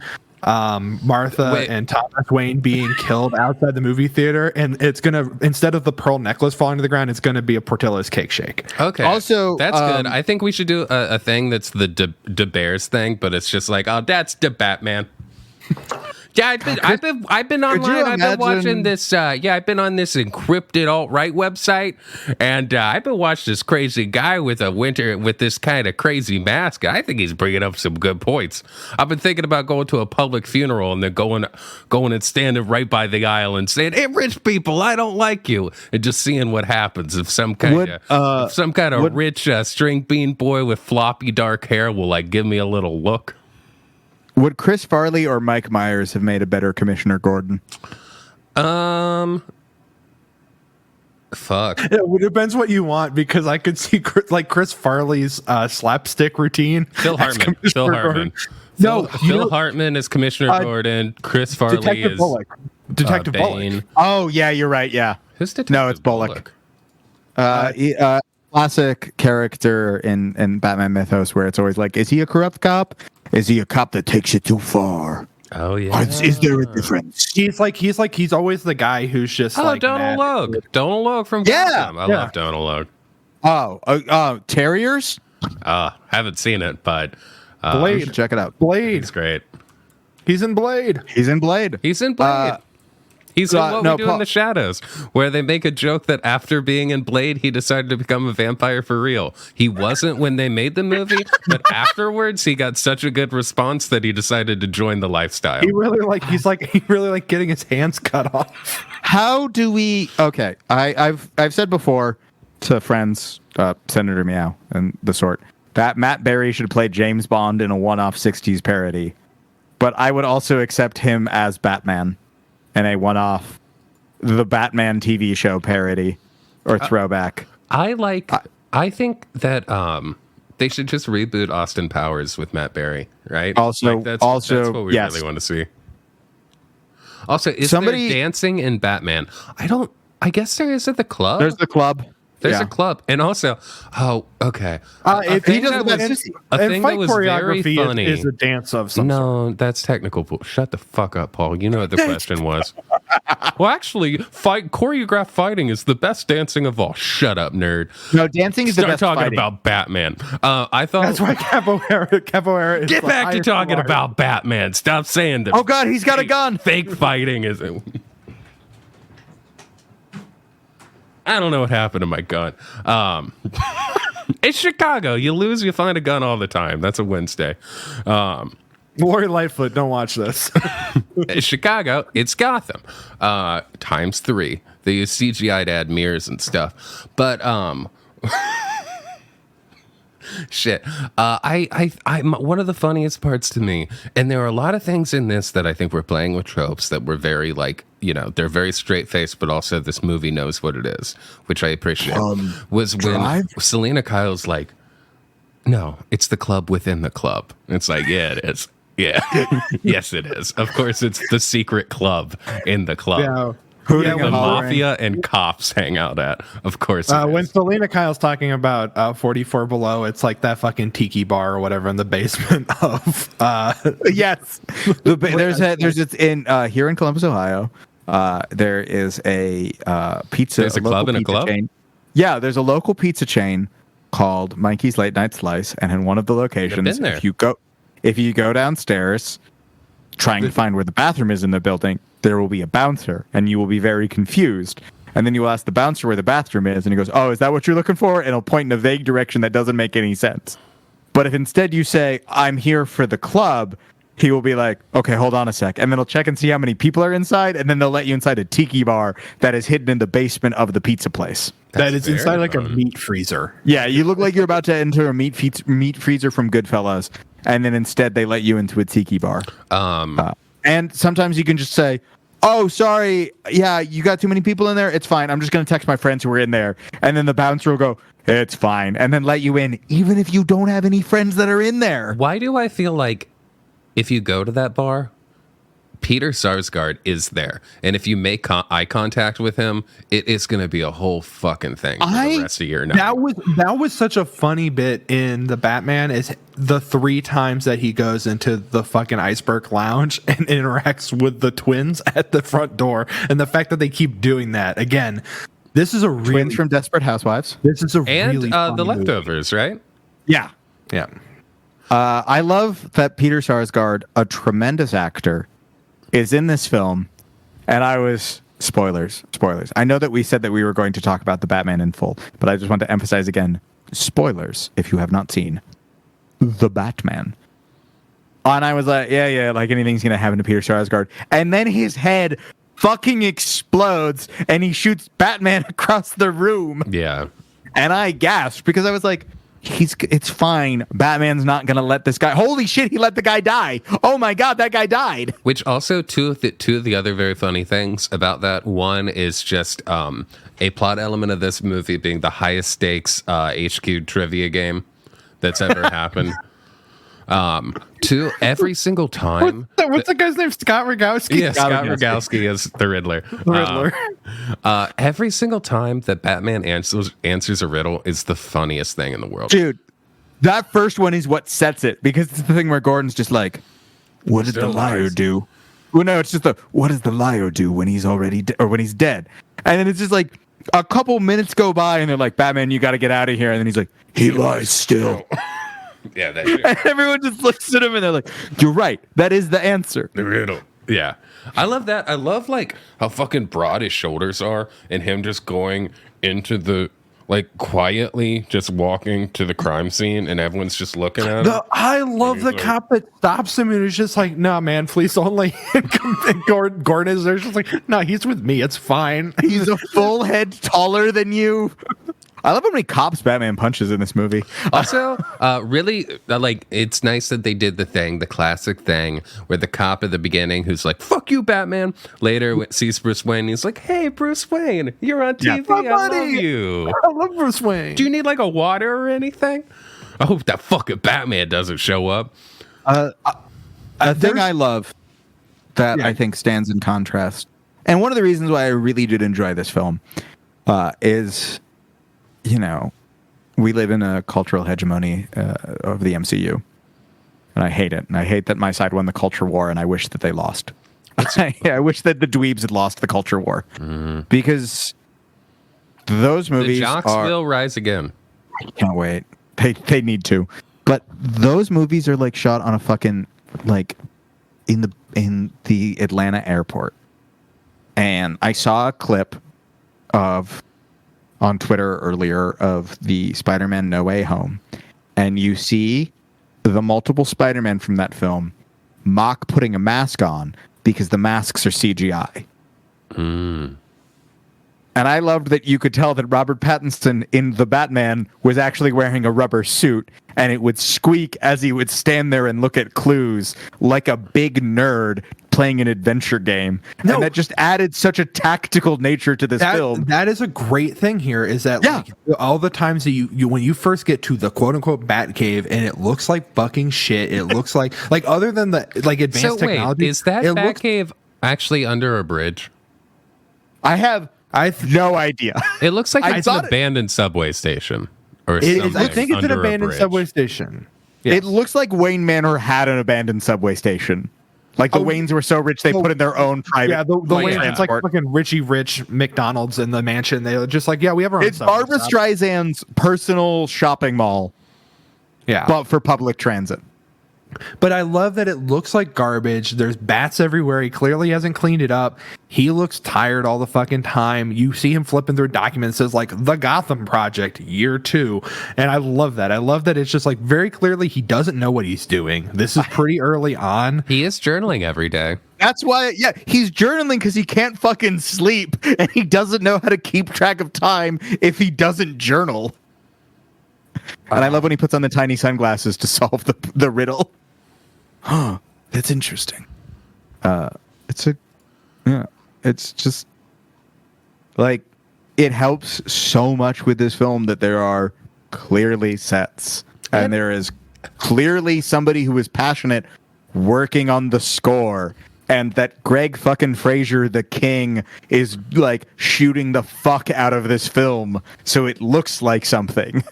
Martha and Thomas Wayne being killed outside the movie theater, and it's gonna, instead of the pearl necklace falling to the ground, it's gonna be a Portillo's cake shake. Okay, also that's good. I think we should do a thing that's the De Bears thing, but it's just like, oh, that's the Batman. Yeah, I've been online. I've been watching this. I've been on this encrypted alt-right website, and I've been watching this crazy guy with this kind of crazy mask. I think he's bringing up some good points. I've been thinking about going to a public funeral and then going and standing right by the aisle and saying, "Hey, rich people, I don't like you," and just seeing what happens if some kind of rich string bean boy with floppy dark hair will like give me a little look. Would Chris Farley or Mike Myers have made a better Commissioner Gordon? Fuck. It depends what you want, because I could see Chris Farley's slapstick routine. Phil Hartman. Phil Hartman is Commissioner Gordon. Chris Farley Detective is Bullock. Detective Bullock. Oh yeah, you're right. Yeah. Who's Detective No, it's Bullock. Classic character in Batman mythos, where it's always like, is he a corrupt cop? Is he a cop that takes it too far? Oh yeah. Is there a difference? He's always the guy who's just like Donald Logue. Donald Logue from Gotham. I love Donald Logue. Terriers? Haven't seen it, but Blade. Check it out. Blade. It's great. He's in Blade. He's in Blade. He's in What We Do in the Shadows, where they make a joke that after being in Blade, he decided to become a vampire for real. He wasn't when they made the movie, but afterwards he got such a good response that he decided to join the lifestyle. He really like getting his hands cut off. How do we? Okay, I've said before to friends, Senator Meow and the sort, that Matt Berry should play James Bond in a one-off 60s parody, but I would also accept him as Batman and a one-off the Batman TV show parody or throwback. I think that they should just reboot Austin Powers with Matt Berry, right? That's what we really want to see. Also, is there dancing in Batman? I guess there is at the club. There's the club. There's a club, and also, okay. A thing that was very funny is a dance of some sort. That's technical. Shut the fuck up, Paul. You know what the question was. Well, actually, choreographed fighting is the best dancing of all. Shut up, nerd. No, dancing is the best talking fighting. about Batman. I thought that's why capoeira is get back to talking about Batman. Stop saying that. Oh God, he's got a gun. Fake fighting is. I don't know what happened to my gun. It's Chicago. You lose, you find a gun all the time. That's a Wednesday. Lori Lightfoot, don't watch this. It's Chicago. It's Gotham. Times 3. They use CGI to add mirrors and stuff. But shit. One of the funniest parts to me, and there are a lot of things in this that I think we're playing with tropes that were very they're very straight faced, but also this movie knows what it is, which I appreciate. Was when Selena Kyle's like, no, it's the club within the club. It's like, yeah, it is. Yeah. Yes, it is. Of course, it's the secret club in the club. Yeah. The mafia and cops hang out at. Of course. When Selena Kyle's talking about 44 Below, it's like that fucking tiki bar or whatever in the basement of. Yes. It's in here in Columbus, Ohio. There is a pizza. There's a club and a club? Chain. Yeah, there's a local pizza chain called Mikey's Late Night Slice, and in one of the locations, if you go downstairs trying to find where the bathroom is in the building, there will be a bouncer, and you will be very confused. And then you will ask the bouncer where the bathroom is, and he goes, "Oh, is that what you're looking for?" And he'll point in a vague direction that doesn't make any sense. But if instead you say, "I'm here for the club," he will be like, "Okay, hold on a sec." And then he'll check and see how many people are inside, and then they'll let you inside a tiki bar that is hidden in the basement of the pizza place. That is inside like a meat freezer. Yeah, you look like you're about to enter a meat freezer from Goodfellas, and then instead they let you into a tiki bar. And sometimes you can just say, "Oh, sorry, yeah, you got too many people in there? It's fine. I'm just going to text my friends who are in there." And then the bouncer will go, "It's fine," and then let you in, even if you don't have any friends that are in there. Why do I feel like if you go to that bar, Peter Sarsgaard is there, and if you make eye contact with him, it is going to be a whole fucking thing for the rest of your night. That was such a funny bit in the Batman, is the 3 times that he goes into the fucking Iceberg Lounge and interacts with the twins at the front door, and the fact that they keep doing that again. This is a really Twins from Desperate Housewives. This is a really and The Leftovers, right? Yeah. Yeah. I love that Peter Sarsgaard, a tremendous actor, is in this film, and I was spoilers. I know that we said that we were going to talk about the Batman in full, but I just want to emphasize again, spoilers if you have not seen the Batman. And I was like, yeah, like anything's gonna happen to Peter Sarsgaard, and then his head fucking explodes, and he shoots Batman across the room. Yeah, and I gasped because I was like, it's fine. Batman's not going to let this guy. Holy shit, he let the guy die. Oh my God, that guy died. Which also, two of the other very funny things about that. One is just a plot element of this movie being the highest stakes HQ trivia game that's ever happened. 2, every single time. What's the guy's name? Scott Rogowski? Yeah, Scott Rogowski is the Riddler. Every single time that Batman answers a riddle is the funniest thing in the world. Dude, that first one is what sets it, because it's the thing where Gordon's just like, what did the liar do? Well, no, it's just what does the liar do when he's already or when he's dead? And then it's just like a couple minutes go by and they're like, Batman, you got to get out of here. And then he's like, he lies still. Yeah, that shit. And everyone just looks at him and they're like, you're right. That is the answer. The riddle. Yeah. I love that. I love like how fucking broad his shoulders are and him just going into the, like, quietly just walking to the crime scene and everyone's just looking at him. I love the cop that stops him and is just like, "Nah, man, please only." And Gordon is there just like, "No, he's with me. It's fine." He's a full head taller than you. I love how many cops Batman punches in this movie. Also, really, like, it's nice that they did the classic thing, where the cop at the beginning who's like, "Fuck you, Batman," later sees Bruce Wayne, and he's like, "Hey, Bruce Wayne, you're on TV, I love you. I love Bruce Wayne. Do you need, like, a water or anything?" I hope that fucking Batman doesn't show up. A thing I love that I think stands in contrast, and one of the reasons why I really did enjoy this film, is... You know, we live in a cultural hegemony of the MCU, and I hate it. And I hate that my side won the culture war, and I wish that they lost. I wish that the dweebs had lost the culture war, because those movies the jocks will rise again. I can't wait. They need to, but those movies are like shot on a fucking like in the Atlanta airport, and I saw a clip of on Twitter earlier of the Spider-Man No Way Home, and you see the multiple Spider-Man from that film mock putting a mask on because the masks are CGI. And I loved that you could tell that Robert Pattinson in The Batman was actually wearing a rubber suit, and it would squeak as he would stand there and look at clues like a big nerd playing an adventure game. No. And that just added such a tactical nature to this film. That is a great thing here, is that like, all the times that you when you first get to the quote unquote Bat Cave and it looks like fucking shit, it looks like other than the like advanced technology. Is that Bat Cave actually under a bridge? I have no idea. It looks like it's an thought abandoned subway station or I something. think it's an under a abandoned bridge. subway station. It looks like Wayne Manor had an abandoned subway station. Like the Waynes were so rich they put in their own private. Yeah, the Wayne, it's like transport. fucking Richie Rich McDonald's in the mansion. They were just like, yeah, we have our own. It's Barbra Streisand's personal shopping mall, but for public transit. But I love that it looks like garbage. There's bats everywhere. He clearly hasn't cleaned it up. He looks tired all the fucking time. You see him flipping through documents. It says like the Gotham Project year 2. And I love that. I love that it's just like very clearly he doesn't know what he's doing. This is pretty early on. He is journaling every day. That's why, he's journaling because he can't fucking sleep and he doesn't know how to keep track of time if he doesn't journal. And I love when he puts on the tiny sunglasses to solve the riddle. Huh, that's interesting. It's just like it helps so much with this film that there are clearly sets and there is clearly somebody who is passionate working on the score, and that Greg fucking Fraser, the king, is like shooting the fuck out of this film so it looks like something.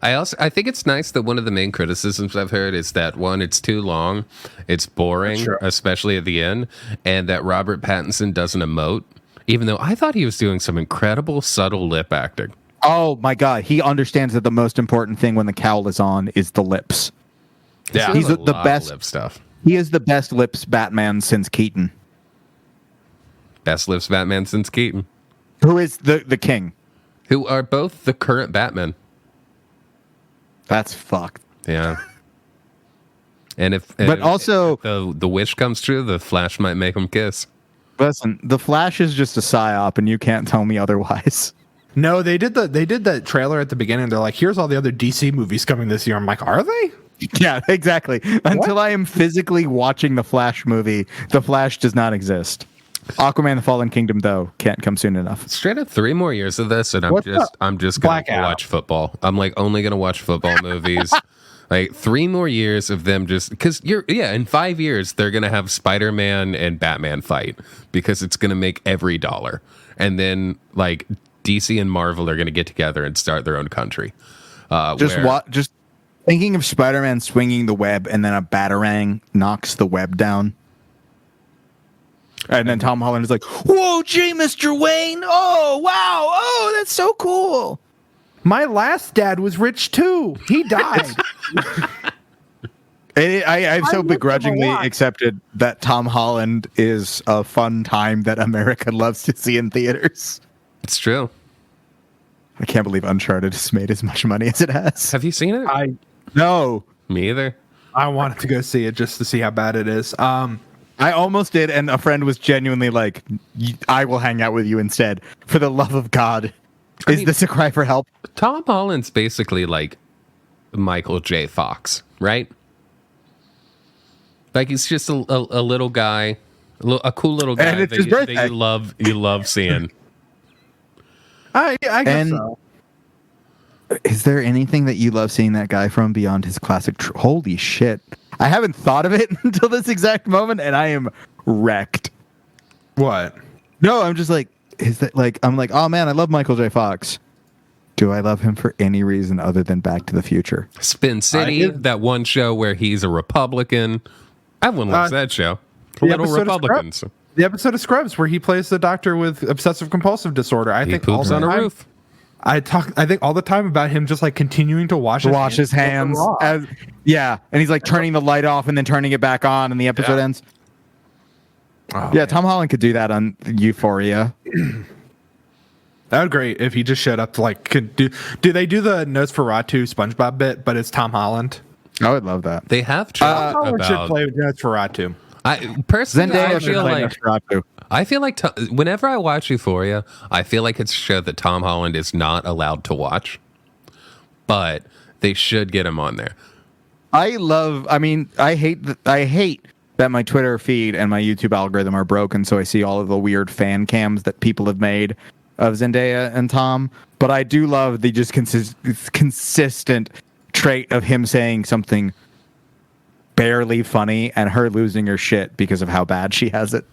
I think it's nice that one of the main criticisms I've heard is that, one, it's too long, it's boring, especially at the end, and that Robert Pattinson doesn't emote, even though I thought he was doing some incredible subtle lip acting. Oh my god, he understands that the most important thing when the cowl is on is the lips. Yeah, he's the best lip stuff. He is the best lips Batman since Keaton. Best lips Batman since Keaton. Who is the king? Who are both the current Batman. That's fucked. Yeah. And if the wish comes true, the Flash might make them kiss. Listen, the Flash is just a psyop, and you can't tell me otherwise. No, they did that trailer at the beginning. They're like, here's all the other DC movies coming this year. I'm like, are they? Yeah, exactly. Until I am physically watching the Flash movie, the Flash does not exist. Aquaman: The Fallen Kingdom, though, can't come soon enough. Straight up 3 more years of this, and I'm just gonna watch football. I'm like only gonna watch football movies. Like 3 more years of them just because in 5 years they're gonna have Spider-Man and Batman fight because it's gonna make every dollar, and then like DC and Marvel are gonna get together and start their own country. Just thinking of Spider-Man swinging the web and then a batarang knocks the web down. And then Tom Holland is like, whoa, gee, Mr. Wayne. Oh, wow. Oh, that's so cool. My last dad was rich, too. He died. I've so begrudgingly accepted that Tom Holland is a fun time that America loves to see in theaters. It's true. I can't believe Uncharted has made as much money as it has. Have you seen it? No. Me either. I wanted to go see it just to see how bad it is. I almost did, and a friend was genuinely like, I will hang out with you instead. For the love of God. Is this a cry for help? Tom Holland's basically like Michael J. Fox, right? Like he's just a little guy, a cool little guy and it's his birthday. that you love seeing. I guess so. Is there anything that you love seeing that guy from beyond his classic? Holy shit. I haven't thought of it until this exact moment, and I am wrecked. What? No, I'm just like, I'm like, oh man, I love Michael J. Fox. Do I love him for any reason other than Back to the Future? Spin City, that one show where he's a Republican. Everyone loves that show. Little Republicans. The episode of Scrubs where he plays the doctor with obsessive compulsive disorder. He poops on a roof. I think all the time about him just like continuing to wash his hands. And he's like turning the light off and then turning it back on, and the episode ends. Oh, yeah, man. Tom Holland could do that on Euphoria. That would be great if he just showed up to like could do they do the Nosferatu SpongeBob bit, but it's Tom Holland. I would love that. They have tried Holland should about. play with Nosferatu. I personally, Zendaya I should feel play like Nosferatu. whenever I watch Euphoria, I feel like it's a show that Tom Holland is not allowed to watch, but they should get him on there. I hate that my Twitter feed and my YouTube algorithm are broken, so I see all of the weird fan cams that people have made of Zendaya and Tom. But I do love the just consistent trait of him saying something barely funny and her losing her shit because of how bad she has it.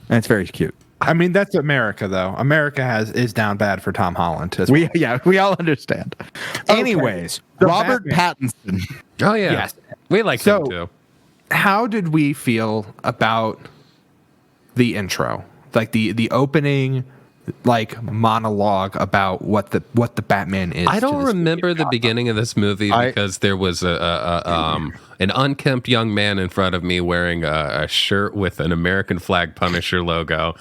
And it's very cute. I mean, that's America, though. America is down bad for Tom Holland. We all understand. Okay. Anyways, The Robert Batman. Pattinson. Oh yeah, Yes. we like him too. How did we feel about the intro, like the opening, like monologue about what the Batman is? I don't to this remember movie? the beginning of this movie because there was an unkempt young man in front of me wearing a shirt with an American flag Punisher logo,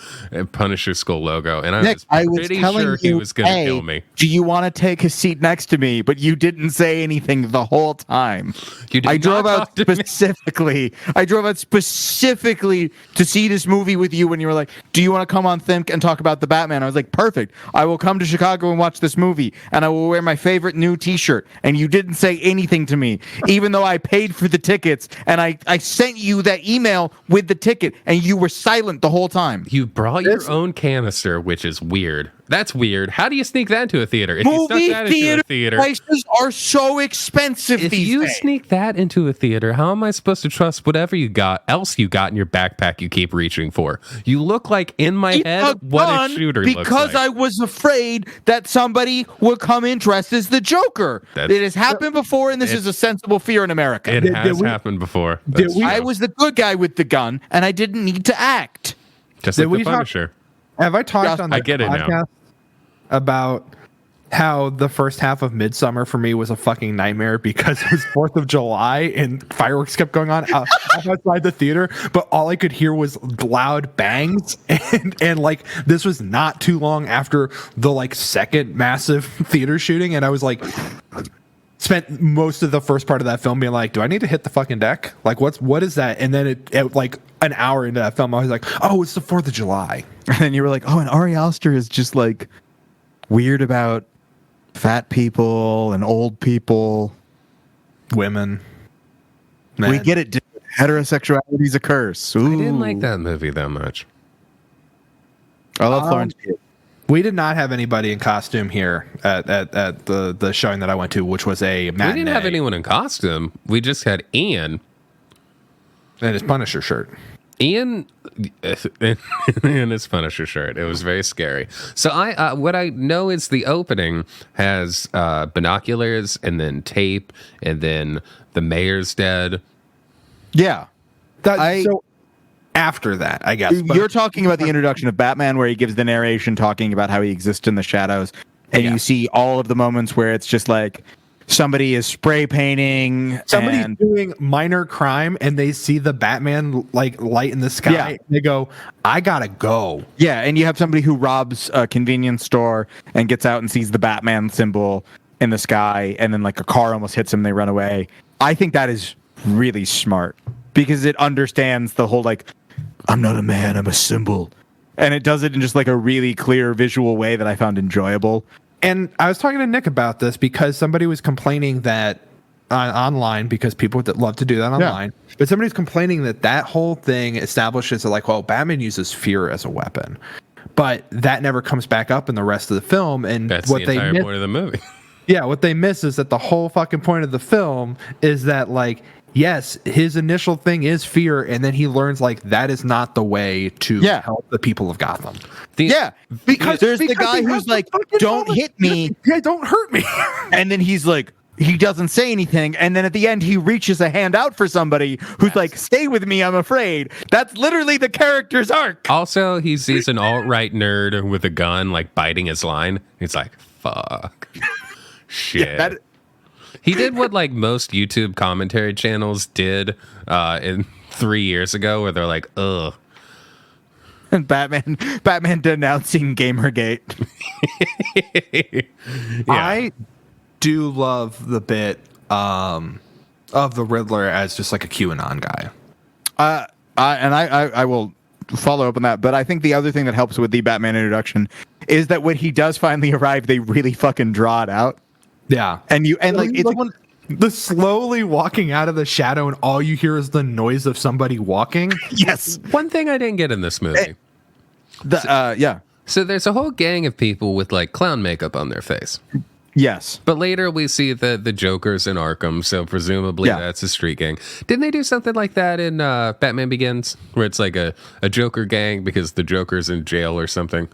Punisher skull logo, and Nick, I was pretty sure he was going to kill me. Do you want to take a seat next to me? But you didn't say anything the whole time. You did I not drove out talk to me. specifically. I drove out specifically to see this movie with you when you were like, "Do you want to come on THIMK and talk about the Batman?" I was like, "Perfect. I will come to Chicago and watch this movie, and I will wear my favorite new T-shirt." And you didn't say anything to me, even though I paid for the tickets, and I sent you that email with the ticket, and you were silent the whole time. You brought your own canister, which is weird. That's weird. How do you sneak that into a theater? If you snuck Movie that into a theater, prices are so expensive if these you days. sneak that into a theater, how am I supposed to trust whatever you got in your backpack you keep reaching for? You look like, in my head, what a shooter looks because like. I was afraid that somebody would come in dressed as the Joker. It has happened before, and this is a sensible fear in America. It has happened before. That's true. I was the good guy with the gun, and I didn't need to act. Just Did like we the talk- Punisher. Have I talked on the I get it now. podcast about how the first half of Midsummer for me was a fucking nightmare because it was 4th of July and fireworks kept going on outside the theater, but all I could hear was loud bangs, and like this was not too long after the like second massive theater shooting, and I was like spent most of the first part of that film being like, do I need to hit the fucking deck? Like what is that? And then it like an hour into that film I was like, oh, it's the 4th of July. And then you were like, oh, and Ari Aster is just like weird about fat people and old people. Women. We Men. get it. Dude. Heterosexuality is a curse. Ooh. I didn't like that movie that much. I love Florence Pugh. We did not have anybody in costume here at the showing that I went to, which was a matinee. We didn't have anyone in costume. We just had Ian. And his Punisher shirt. Ian in his Punisher shirt. It was very scary. So what I know is the opening has binoculars and then tape and then the mayor's dead. Yeah. So after that, I guess. But You're talking about the introduction of Batman where he gives the narration talking about how he exists in the shadows. And you see all of the moments where it's just like somebody is spray painting. somebody's doing minor crime and they see the Batman like light in the sky. Yeah. And they go, I gotta go. Yeah, and you have somebody who robs a convenience store and gets out and sees the Batman symbol in the sky, and then like a car almost hits them, they run away. I think that is really smart because it understands the whole like, I'm not a man, I'm a symbol. And it does it in just like a really clear visual way that I found enjoyable. And I was talking to Nick about this because somebody was complaining that online, because people that love to do that online, but somebody's complaining that whole thing establishes that like, well, Batman uses fear as a weapon, but that never comes back up in the rest of the film. And That's what the entire miss, point of the movie. yeah, what they miss is that the whole fucking point of the film is that like, yes, his initial thing is fear, and then he learns like that is not the way to help the people of Gotham. Because there's the guy who's like, don't hit me. Yeah, don't hurt me. And then he's like, he doesn't say anything. And then at the end, he reaches a hand out for somebody who's like, stay with me, I'm afraid. That's literally the character's arc. Also, he sees an alt-right nerd with a gun, like biting his line. He's like, fuck. Shit. He did what like most YouTube commentary channels did in 3 years ago, where they're like, ugh. And Batman denouncing Gamergate. I do love the bit of the Riddler as just like a QAnon guy. I will follow up on that, but I think the other thing that helps with the Batman introduction is that when he does finally arrive, they really fucking draw it out. Yeah, And like it's the slowly walking out of the shadow, and all you hear is the noise of somebody walking. yes. One thing I didn't get in this movie. So there's a whole gang of people with like clown makeup on their face. Yes. But later we see the Joker's in Arkham, so presumably that's a street gang. Didn't they do something like that in Batman Begins, where it's like a Joker gang because the Joker's in jail or something?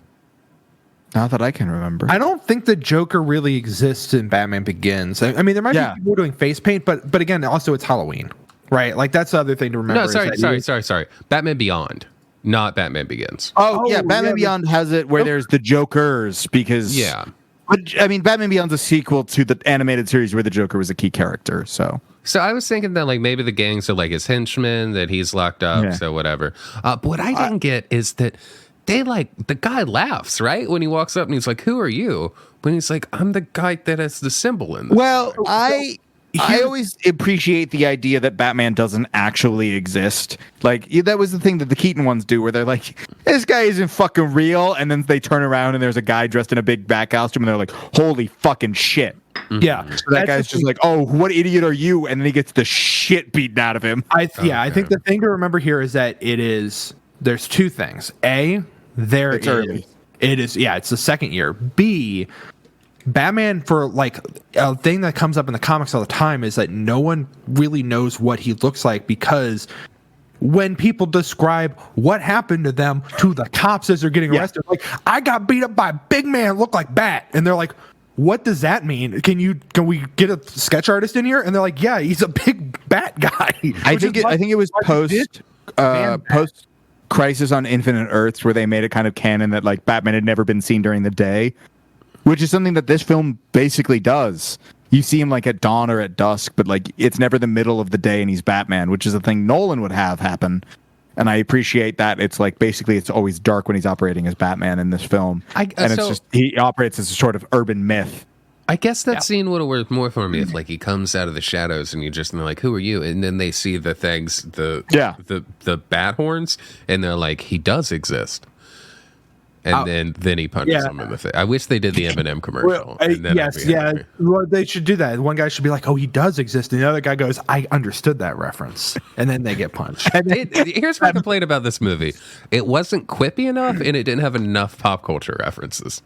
Not that I can remember. I don't think the Joker really exists in Batman Begins. I mean, there might be people doing face paint, but again, also it's Halloween, right? Like that's the other thing to remember. No, sorry. Batman Beyond, not Batman Begins. Oh yeah, Batman Beyond has it where there's the Jokers because But I mean, Batman Beyond's a sequel to the animated series where the Joker was a key character. So I was thinking that like maybe the gangs are like his henchmen, that he's locked up, so whatever. But what I didn't get is that they like the guy laughs right when he walks up and he's like, "Who are you?" When he's like, "I'm the guy that has the symbol in." Well, I always appreciate the idea that Batman doesn't actually exist. Like that was the thing that the Keaton ones do, where they're like, "This guy isn't fucking real," and then they turn around and there's a guy dressed in a big bat costume, and they're like, "Holy fucking shit!" Yeah, so that guy's just like, "Oh, what idiot are you?" And then he gets the shit beaten out of him. I think the thing to remember here is that there's two things. It's early. It's the second year. B, Batman, for like a thing that comes up in the comics all the time, is that no one really knows what he looks like, because when people describe what happened to them to the cops as they're getting arrested, like, I got beat up by a big man, looked like Bat, and they're like, what does that mean? Can we get a sketch artist in here? And they're like, yeah, he's a big bat guy. I think it was post Crisis on Infinite Earths where they made it kind of canon that like Batman had never been seen during the day, which is something that this film basically does. You see him like at dawn or at dusk, but like it's never the middle of the day and he's Batman, which is a thing Nolan would have happen. And I appreciate that. It's like basically it's always dark when he's operating as Batman in this film. It's just he operates as a sort of urban myth. I guess that scene would have worked more for me if like he comes out of the shadows and they're like, "Who are you?" And then they see the things, the bat horns, and they're like, "He does exist." And then he punches him in the face. I wish they did the M&M commercial. Well, they should do that. One guy should be like, "Oh, he does exist," and the other guy goes, "I understood that reference," and then they get punched. Here's my complaint about this movie: it wasn't quippy enough, and it didn't have enough pop culture references.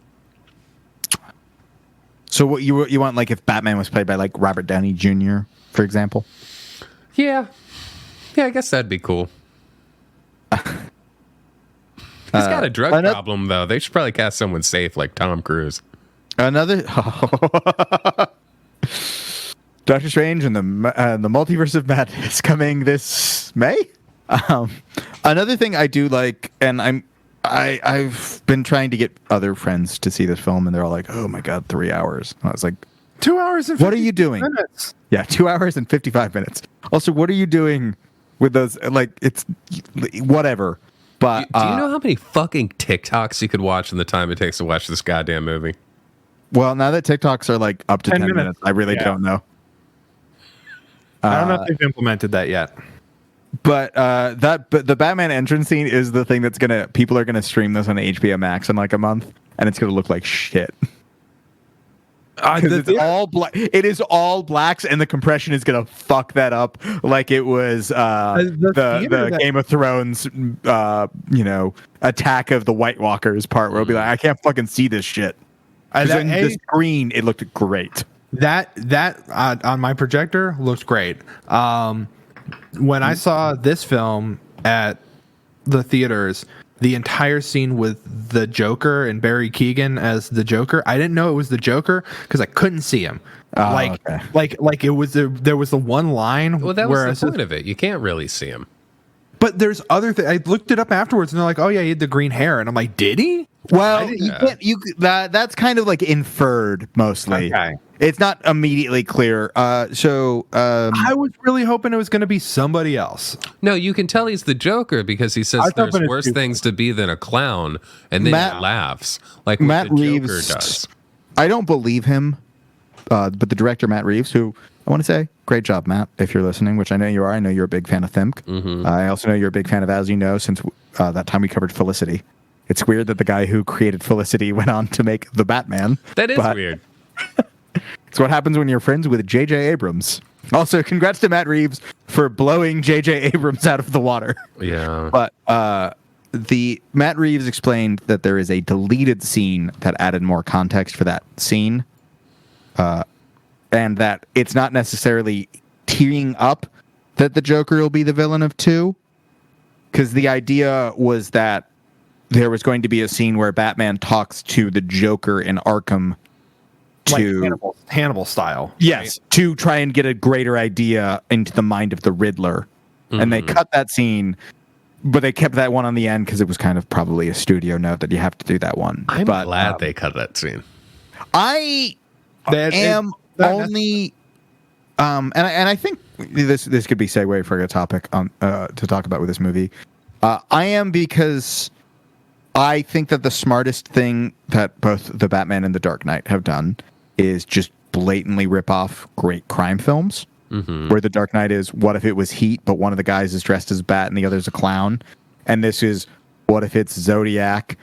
So what you want, like if Batman was played by like Robert Downey Jr., for example? Yeah, I guess that'd be cool. He's got a drug problem though. They should probably cast someone safe like Tom Cruise. Doctor Strange and the Multiverse of Madness coming this May. Another thing I do like, and I've been trying to get other friends to see this film, and they're all like, "Oh my god, 3 hours!" And I was like, 2 hours and 55 what are you doing? Minutes. Yeah, 2 hours and 55 minutes. Also, what are you doing with those? Like, it's whatever. But do you know how many fucking TikToks you could watch in the time it takes to watch this goddamn movie? Well, now that TikToks are like up to 10 minutes, I really don't know. I don't know if they've implemented that yet. But the Batman entrance scene is the thing that's people are gonna stream this on HBO Max in like a month, and it's gonna look like shit. It's all black. It is all blacks, and the compression is gonna fuck that up, like it was the Game of Thrones, Attack of the White Walkers part, where it'll be like, I can't fucking see this shit. The screen, it looked great. That on my projector looked great. When I saw this film at the theaters, the entire scene with the Joker and Barry Keoghan as the Joker, I didn't know it was the Joker because I couldn't see him. Like it was there was the one line. Well, that was the point of it. You can't really see him. But there's other things. I looked it up afterwards, and they're like, "Oh yeah, he had the green hair," and I'm like, "Did he?" Well, that's kind of like inferred mostly. Okay. It's not immediately clear. I was really hoping it was going to be somebody else. No, you can tell he's the Joker because he says there's worse things to be than a clown, and then he laughs like Matt what the Reeves Joker does. I don't believe him, but the director Matt Reeves, who I want to say, great job, Matt, if you're listening, which I know you are. I know you're a big fan of THIMK. Mm-hmm. I also know you're a big fan of As You Know, since that time we covered Felicity. It's weird that the guy who created Felicity went on to make the Batman. That is weird. It's what happens when you're friends with J.J. Abrams. Also, congrats to Matt Reeves for blowing J.J. Abrams out of the water. Yeah. But the Matt Reeves explained that there is a deleted scene that added more context for that scene, and that it's not necessarily teeing up that the Joker will be the villain of 2, because the idea was that there was going to be a scene where Batman talks to the Joker in Arkham to like Hannibal style. Yes, right? To try and get a greater idea into the mind of the Riddler. Mm-hmm. And they cut that scene, but they kept that one on the end because it was kind of probably a studio note that you have to do that one. I'm glad they cut that scene. I am only and I think this could be segue for a topic to talk about with this movie. I am because I think that the smartest thing that both the Batman and the Dark Knight have done is just blatantly rip off great crime films. Mm-hmm. Where the Dark Knight is, what if it was Heat, but one of the guys is dressed as Bat and the other's a clown? And this is, what if it's Zodiac,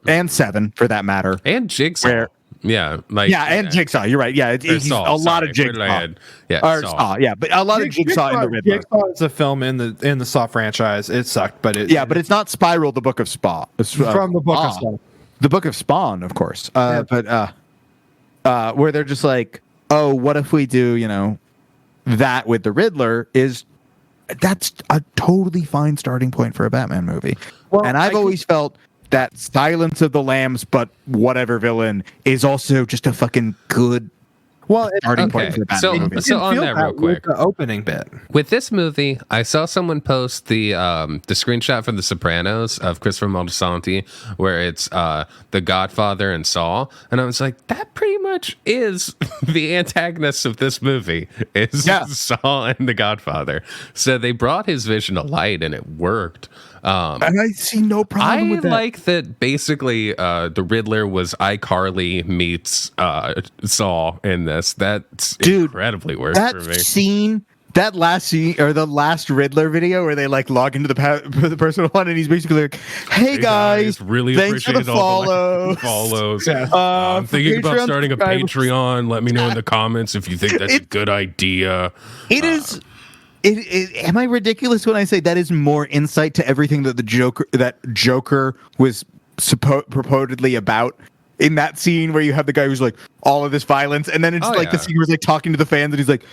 and Seven, for that matter. And Jigsaw. And Jigsaw. You're right. Yeah, it's a lot of Jigsaw. But a lot of Jigsaw in the Riddler. Jigsaw is a film in the Saw franchise. It sucked, but but it's not Spiral, the Book of Spa. It's from the Book of Spawn. The Book of Spawn, of course. But where they're just like, oh, what if we do, that with the Riddler? That's a totally fine starting point for a Batman movie. Well, and I've always felt that Silence of the Lambs, but whatever villain, is also just a fucking good starting point for the Batman movie. So on that real quick. The opening bit. With this movie, I saw someone post the screenshot from The Sopranos of Christopher Moltisanti, where it's the Godfather and Saul, and I was like, that pretty much is the antagonists of this movie, is Saul and the Godfather. So they brought his vision to light, and it worked. And I see no problem with that. I like that basically the Riddler was iCarly meets Saul in this. That's incredibly worked for me. That last scene, or the last Riddler video where they log into the personal one, and he's basically like, "Hey guys, really thanks for the follows. I'm thinking about starting a Patreon. Let me know in the comments if you think that's a good idea." It is. Am I ridiculous when I say that is more insight to everything that Joker was purportedly about? In that scene where you have the guy who's like, all of this violence, and then it's the scene where he's like talking to the fans, and he's like,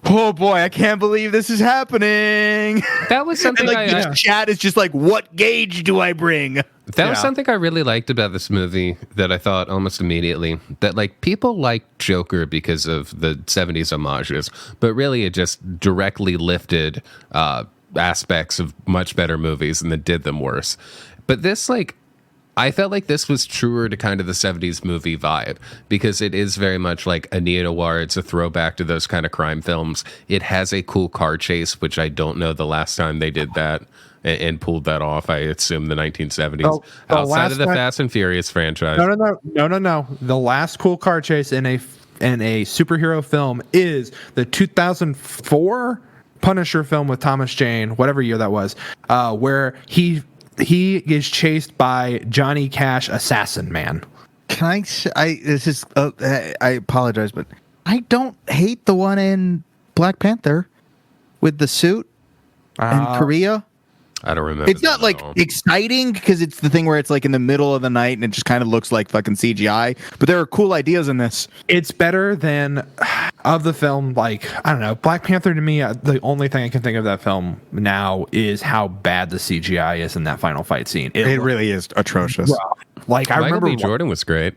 oh boy, I can't believe this is happening. That was something the chat is just like, what gauge do I bring? That was something I really liked about this movie that I thought almost immediately, that people like Joker because of the 70s homages, but really it just directly lifted aspects of much better movies and then did them worse. But this, I felt like this was truer to kind of the 70s movie vibe, because it is very much like a neo-noir. It's a throwback to those kind of crime films. It has a cool car chase, which I don't know the last time they did that and pulled that off. I assume the 1970s. Outside of the Fast and Furious franchise. No. The last cool car chase in a superhero film is the 2004 Punisher film with Thomas Jane, whatever year that was, where he is chased by Johnny Cash Assassin Man. Can I apologize, but I don't hate the one in Black Panther with the suit in Korea. I don't remember. It's not exciting because it's the thing where it's in the middle of the night and it just kind of looks like fucking CGI. But there are cool ideas in this. It's better than of the film. I don't know, Black Panther to me. The only thing I can think of that film now is how bad the CGI is in that final fight scene. It really is atrocious. I remember B. Jordan was great.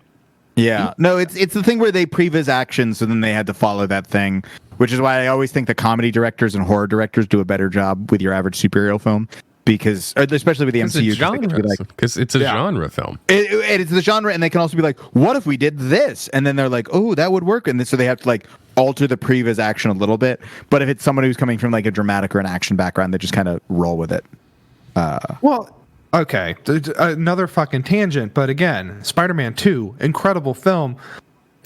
Yeah, no, it's the thing where they previs actions and then they had to follow that thing, which is why I always think the comedy directors and horror directors do a better job with your average superhero film. because especially with the It's MCU, a genre, because it's a genre film. It's the genre, and they can also be like, what if we did this? And then they're like, oh, that would work, and so they have to like alter the previs action a little bit. But if it's someone who's coming from like a dramatic or an action background, they just kind of roll with it. Well, okay, another fucking tangent, but again, Spider-Man 2, incredible film.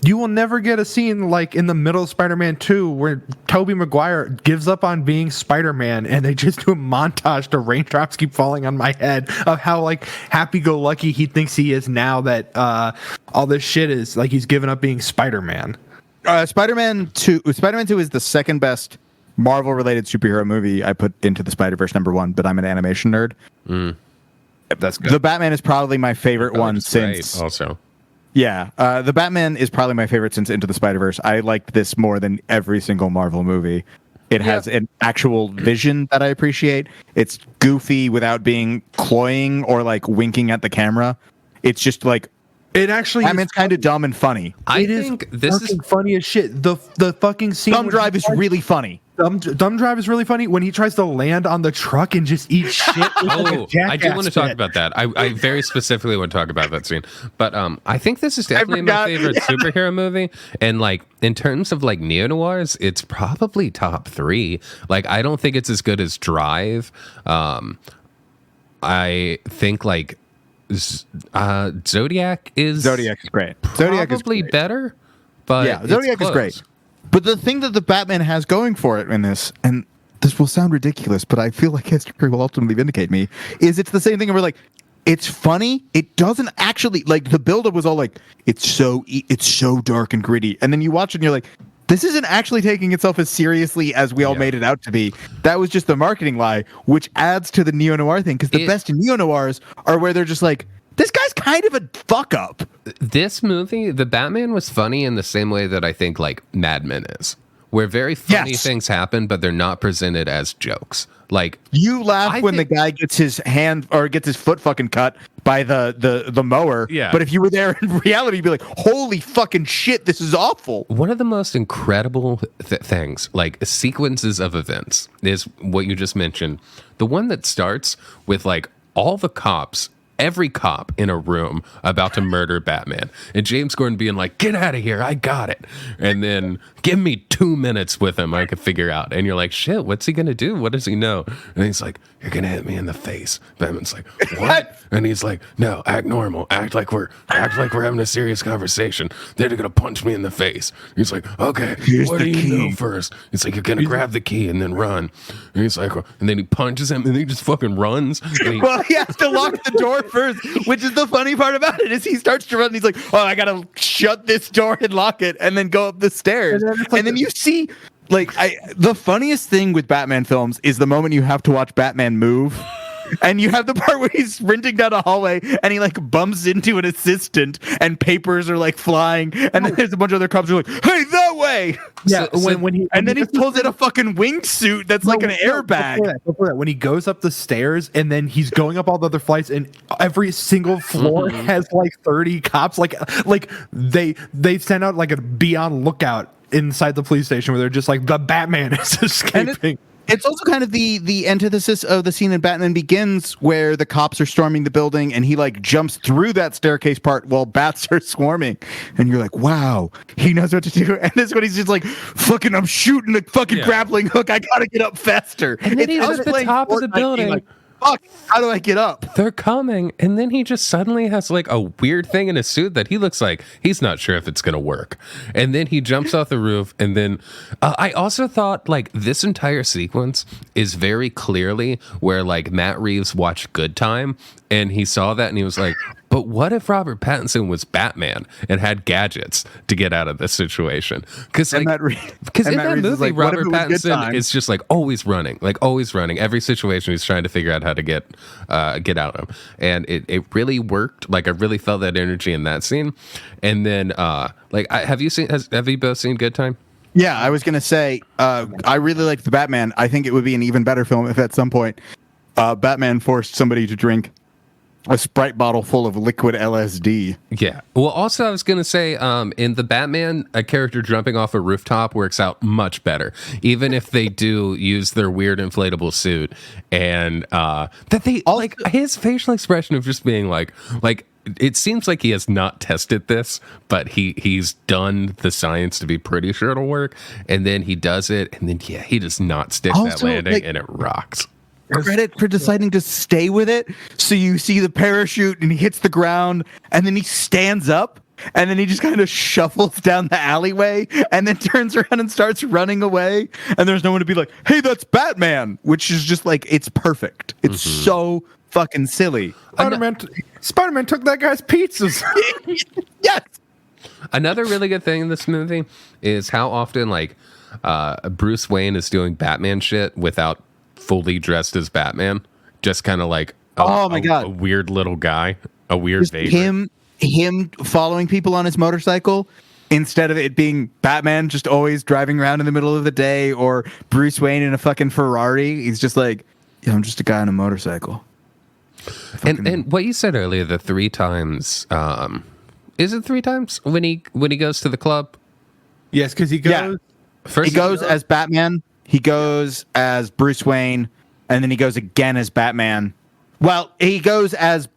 You will never get a scene like in the middle of Spider-Man 2 where Tobey Maguire gives up on being Spider-Man and they just do a montage to raindrops keep falling on my head of how like happy-go-lucky he thinks he is now that all this shit is like he's given up being Spider-Man. Spider-Man 2 is the second best Marvel-related superhero movie I put into the Spider-Verse #1, but I'm an animation nerd. That's good. The Batman is probably my favorite one since... Also. Yeah, the Batman is probably my favorite since Into the Spider-Verse. I liked this more than every single Marvel movie. It has an actual vision that I appreciate. It's goofy without being cloying or like winking at the camera. It's just like it actually Batman's kind of dumb and funny. I think this is funny as shit. The fucking scene. Thumb Drive is really funny. Dumb Drive is really funny when he tries to land on the truck and just eat shit. I do want to talk about that. I very specifically want to talk about that scene. But I think this is definitely my favorite superhero movie. And like in terms of like neo-noirs, it's probably top 3. Like I don't think it's as good as Drive. I think like Zodiac is great. Probably better. But yeah, Zodiac is great. But the thing that the Batman has going for it in this, and this will sound ridiculous, but I feel like history will ultimately vindicate me, is it's the same thing where like, it's funny. It doesn't actually, like, the buildup was all like, it's so dark and gritty. And then you watch it and you're like, this isn't actually taking itself as seriously as we all made it out to be. That was just the marketing lie, which adds to the neo-noir thing, because the best neo-noirs are where they're just like, this guy's kind of a fuck up. This movie, the Batman was funny in the same way that I think like Mad Men is, where very funny things happen, but they're not presented as jokes. Like you laugh when the guy gets his hand or gets his foot fucking cut by the mower. Yeah. But if you were there in reality, you'd be like, holy fucking shit, this is awful. One of the most incredible things, like sequences of events, is what you just mentioned. The one that starts with like all the cops, every cop in a room about to murder Batman, and James Gordon being like, get out of here, I got it, and then give me 2 minutes with him, I can figure out. And you're like, shit, what's he gonna do? What does he know? And he's like, you're gonna hit me in the face. Batman's like, what? And he's like, no, act normal, act like we're having a serious conversation. They're gonna punch me in the face. He's like, okay, what do you know first? He's like, you're gonna grab the key and then run. And he's like, and then he punches him and he just fucking runs. Well, he has to lock the door first, which is the funny part about it, is he starts to run and he's like, oh, I gotta shut this door and lock it and then go up the stairs. And then you see, like, the funniest thing with Batman films is the moment you have to watch Batman move. And you have the part where he's sprinting down a hallway and he like bumps into an assistant and papers are like flying, and then there's a bunch of other cops who are like, hey, that way. Yeah, when he pulls in a fucking wingsuit that's like an airbag. Before that, when he goes up the stairs and then he's going up all the other flights, and every single floor has like 30 cops, like they send out like a be on lookout inside the police station where they're just like, the Batman is escaping. It's also kind of the antithesis of the scene in Batman Begins where the cops are storming the building and he like jumps through that staircase part while bats are swarming. And you're like, wow, he knows what to do. And this one, he's just like, fucking, I'm shooting a fucking grappling hook. I gotta get up faster. And then he's at the top of the building. Like, fuck, how do I get up? They're coming, and then he just suddenly has like a weird thing in his suit that he looks like he's not sure if it's gonna work. And then he jumps off the roof, and then I also thought like this entire sequence is very clearly where like Matt Reeves watched Good Time, and he saw that and he was like, but what if Robert Pattinson was Batman and had gadgets to get out of this situation? Because like, in that movie, like, Robert Pattinson is just like always running. Every situation he's trying to figure out how to get out of him. And it really worked. Like I really felt that energy in that scene. And then like have you both seen Good Time? Yeah, I was gonna say I really liked the Batman. I think it would be an even better film if at some point Batman forced somebody to drink a Sprite bottle full of liquid LSD. Yeah. Well, also, I was going to say, in the Batman, a character jumping off a rooftop works out much better, even if they do use their weird inflatable suit. And that they, Also, like, his facial expression of just being like, it seems like he has not tested this, but he's done the science to be pretty sure it'll work. And then he does it. And then, yeah, he does not stick that Also, landing, like, and it rocks. Credit for deciding to stay with it. So you see the parachute and he hits the ground and then he stands up and then he just kind of shuffles down the alleyway and then turns around and starts running away. And there's no one to be like, hey, that's Batman, which is just like, it's perfect. It's so fucking silly. Spider-Man took that guy's pizzas. Yes. Another really good thing in this movie is how often, like, Bruce Wayne is doing Batman shit without fully dressed as Batman, just kind of like a weird little guy, a weird Just vagrant. him following people on his motorcycle instead of it being Batman just always driving around in the middle of the day, or Bruce Wayne in a fucking Ferrari. He's just like, yeah, I'm just a guy on a motorcycle. And what you said earlier, the 3 times, is it 3 times when he goes to the club? Yes, because he goes. Yeah. First He goes as Batman. He goes as Bruce Wayne, and then he goes again as Batman. Well, he goes as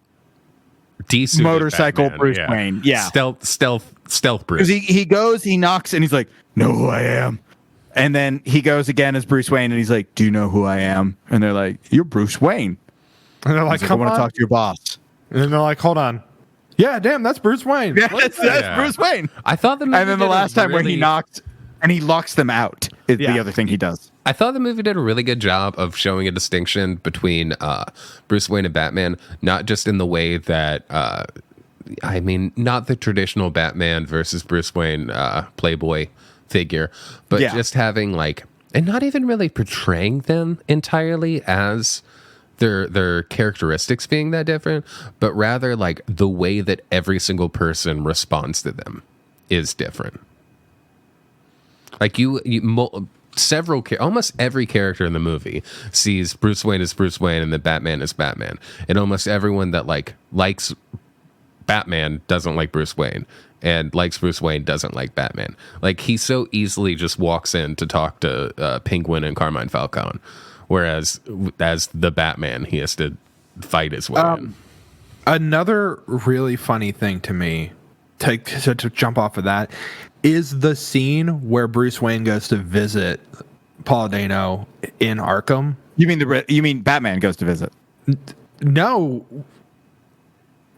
desuited motorcycle Batman, Bruce Wayne. Yeah. Stealth Bruce. Because he goes, he knocks, and he's like, know who I am. And then he goes again as Bruce Wayne, and he's like, do you know who I am? And they're like, you're Bruce Wayne. And they're like, I come want on. to talk to your boss. And then they're like, hold on. Yeah, damn, that's Bruce Wayne. Yeah, that's Bruce Wayne. I thought the movie And then the did a last time where he really- knocked, and he locks them out is Yeah. the other thing he does. I thought the movie did a really good job of showing a distinction between Bruce Wayne and Batman, not just in the way that, I mean, not the traditional Batman versus Bruce Wayne Playboy figure, but Yeah. just having like, and not even really portraying them entirely as their characteristics being that different, but rather like the way that every single person responds to them is different. Like almost every character in the movie sees Bruce Wayne as Bruce Wayne and the Batman as Batman, and almost everyone that likes Batman doesn't like Bruce Wayne, and likes Bruce Wayne doesn't like Batman. Like, he so easily just walks in to talk to Penguin and Carmine Falcone, whereas as the Batman, he has to fight his way in. Another really funny thing to me, to jump off of that, is the scene where Bruce Wayne goes to visit Paul Dano in Arkham. You mean Batman goes to visit? No.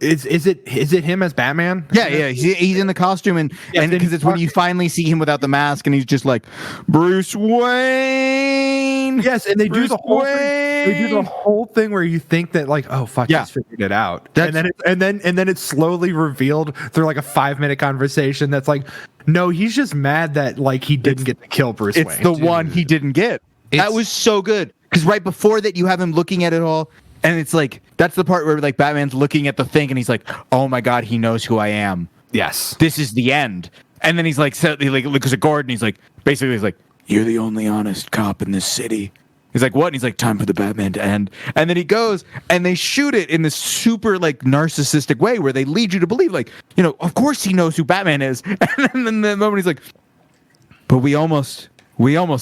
Is it him as Batman? Yeah. He's in the costume, and because it's when you finally see him without the mask, and he's just like, Bruce Wayne. Yes, and they do Bruce the whole thing. They do the Wayne! whole thing where you think that, like, oh fuck, Yeah. he's figured it out, and then it's slowly revealed through like a 5-minute conversation that's like, no, he's just mad that like he didn't get to kill Bruce Wayne. It's the one he didn't get. That was so good, because right before that, you have him looking at it all, and it's like, that's the part where like Batman's looking at the thing, and he's like, oh my god, he knows who I am. Yes. This is the end. And then he's like, he like looks at Gordon. He's like, basically, he's like, you're the only honest cop in this city. He's like, what? And he's like, time for the Batman to end. And then he goes and they shoot it in this super like narcissistic way where they lead you to believe, like, you know, of course he knows who Batman is. And then the moment he's like, but we almost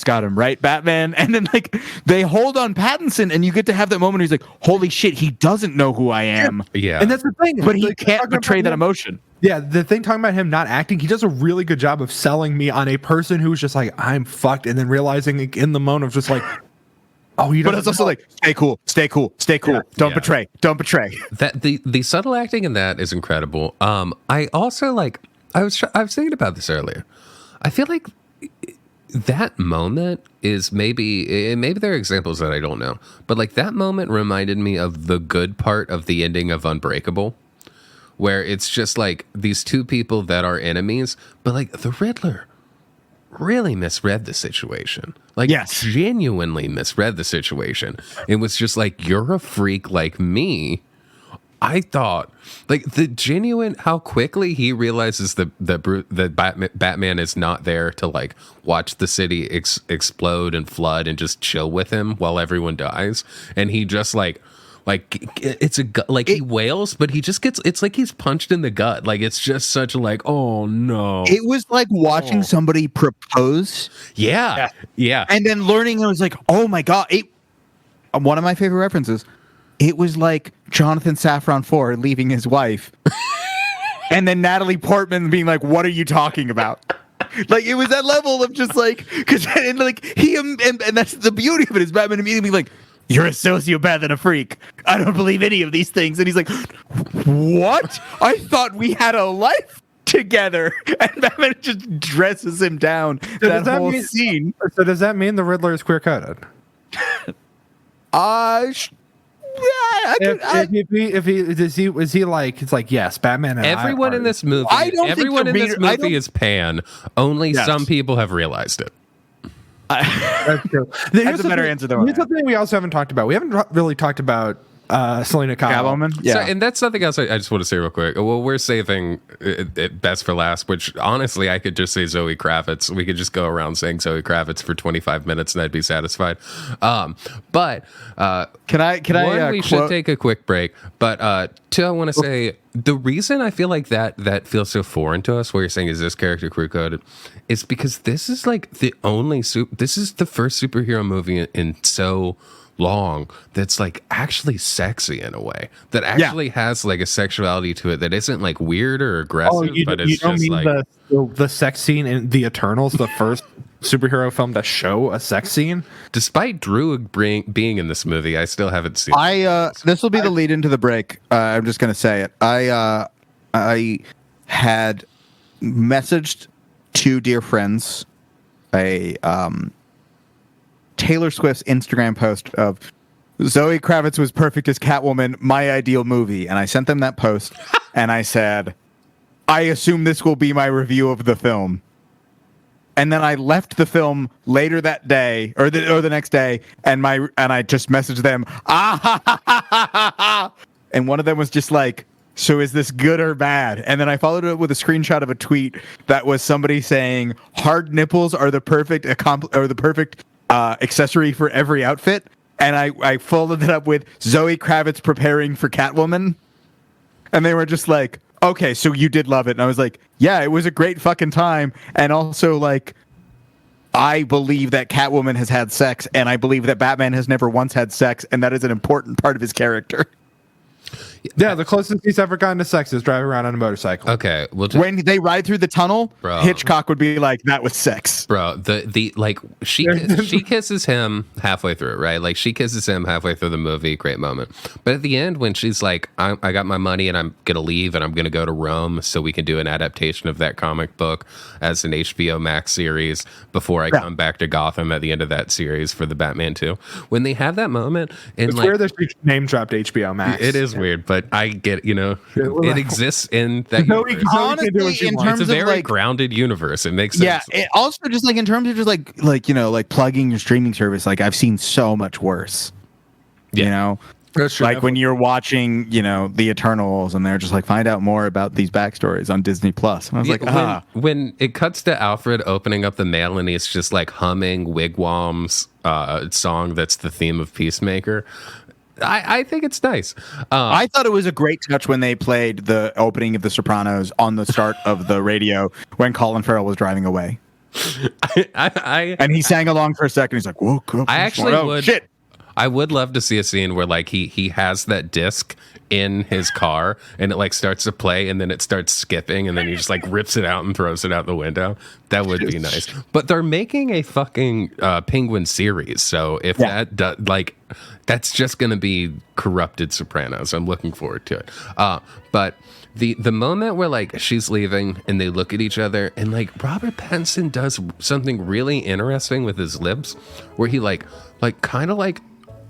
got him, right, Batman? And then like they hold on Pattinson, and you get to have that moment where he's like, holy shit, he doesn't know who I am. Yeah. And that's the thing. But he Like, can't talking betray about that him- emotion. Yeah, the thing talking about him not acting, he does a really good job of selling me on a person who's just like, I'm fucked, and then realizing in the moment of just like, oh, he doesn't. But it's also like, stay cool. Yeah. Don't betray. That the subtle acting in that is incredible. I also like, I was thinking about this earlier. I feel like that moment is maybe there are examples that I don't know, but like that moment reminded me of the good part of the ending of Unbreakable, where it's just like these two people that are enemies, but like the Riddler really misread the situation. Like, Yes. genuinely misread the situation. It was just like, you're a freak like me. I thought, like, the genuine, how quickly he realizes that Batman is not there to, like, watch the city explode and flood and just chill with him while everyone dies. And he just, like, Like it's a gut, like he wails, but he just gets. It's like he's punched in the gut. Like it's just such a like, oh no. It was like watching somebody propose. Yeah. And then learning, it was like, oh my god. One of my favorite references. It was like Jonathan Safran Foer leaving his wife, and then Natalie Portman being like, "What are you talking about?" Like it was that level of just like, because like he and that's the beauty of it is Batman immediately being like, "You're a sociopath and a freak. I don't believe any of these things." And he's like, "What? I thought we had a life together." And Batman just dresses him down. So that whole scene. So does that mean the Riddler is queer coded? Is he like, it's like, yes, Batman and everyone in this movie, everyone in this movie is pan. Only some people have realized it. That's true. That's a better answer than here's something we also haven't talked about. We haven't really talked about Selena Kyle. Catwoman? Yeah. So, and that's something else I just want to say real quick. Well, we're saving it best for last, which honestly, I could just say Zoe Kravitz. We could just go around saying Zoe Kravitz for 25 minutes and I'd be satisfied. But we should take a quick break. But two, I want to say the reason I feel like that feels so foreign to us, where you're saying, is this character queer coded, is because this is like this is the first superhero movie in so long that's like actually sexy in a way that actually has like a sexuality to it that isn't like weird or aggressive. But it's just mean like the sex scene in The Eternals, the first superhero film to show a sex scene. Despite Drew being in this movie, I still haven't seen this will be the lead into the break. I'm just gonna say it. I had messaged two dear friends a Taylor Swift's Instagram post of Zoe Kravitz was perfect as Catwoman, my ideal movie. And I sent them that post and I said, I assume this will be my review of the film. And then I left the film later that day or the next day and I just messaged them, and one of them was just like, so is this good or bad? And then I followed it up with a screenshot of a tweet that was somebody saying hard nipples are the perfect accessory for every outfit, and I followed it up with Zoe Kravitz preparing for Catwoman, and they were just like, okay, so you did love it. And I was like, yeah, it was a great fucking time, and also like I believe that Catwoman has had sex, and I believe that Batman has never once had sex, and that is an important part of his character. Yeah, the closest he's ever gotten to sex is driving around on a motorcycle. Okay, when they ride through the tunnel, bro, Hitchcock would be like, "That was sex, bro." The like she kisses him halfway through, right? Like she kisses him halfway through the movie, great moment. But at the end, when she's like, "I got my money and I'm gonna leave and I'm gonna go to Rome so we can do an adaptation of that comic book as an HBO Max series before I come back to Gotham at the end of that series for the Batman 2." When they have that moment, and it's weird that she name dropped HBO Max. It is weird, but I get, it exists in that universe. Honestly, in terms it's a very of like grounded universe. It makes sense. Yeah, it also just like in terms of just like plugging your streaming service. Like I've seen so much worse. That's true. Like when you're watching, The Eternals, and they're just like, find out more about these backstories on Disney Plus. And I was when it cuts to Alfred opening up the mail and he's just like humming Wigwam's song that's the theme of Peacemaker. I think it's nice. I thought it was a great touch when they played the opening of The Sopranos on the start of the radio when Colin Farrell was driving away. And he sang along for a second. He's like, woke up. I would love to see a scene where like he has that disc in his car and it like starts to play and then it starts skipping and then he just like rips it out and throws it out the window. That would be nice. But they're making a fucking Penguin series, so if that's just going to be corrupted Sopranos. I'm looking forward to it. But the moment where like she's leaving and they look at each other and like Robert Pattinson does something really interesting with his lips where he like kind of like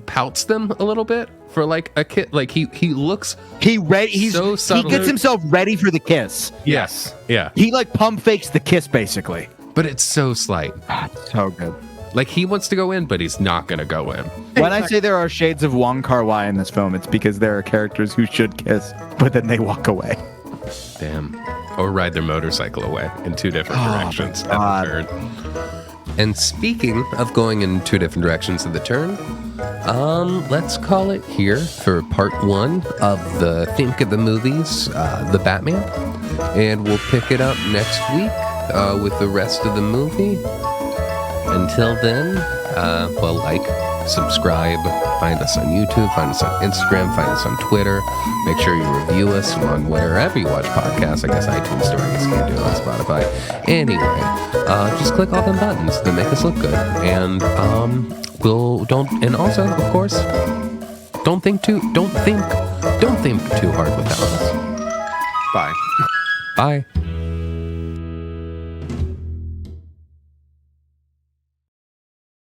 pouts them a little bit for like a kid. Like he looks he's so subtle. He gets himself ready for the kiss. Yes. Yeah. He like pump fakes the kiss basically. But it's so slight. So good. Like he wants to go in, but he's not going to go in. When I say there are shades of Wong Kar-wai in this film, it's because there are characters who should kiss, but then they walk away. Damn. Or ride their motorcycle away in 2 different directions at the turn. And speaking of going in 2 different directions at the turn, let's call it here for part 1 of the Think of the Movies, The Batman. And we'll pick it up next week with the rest of the movie. Until then, subscribe, find us on YouTube, find us on Instagram, find us on Twitter. Make sure you review us on wherever you watch podcasts. I guess iTunes Store, I guess you can do it on Spotify. Anyway, just click all them buttons that make us look good. And also, of course, don't think too hard without us. Bye. Bye.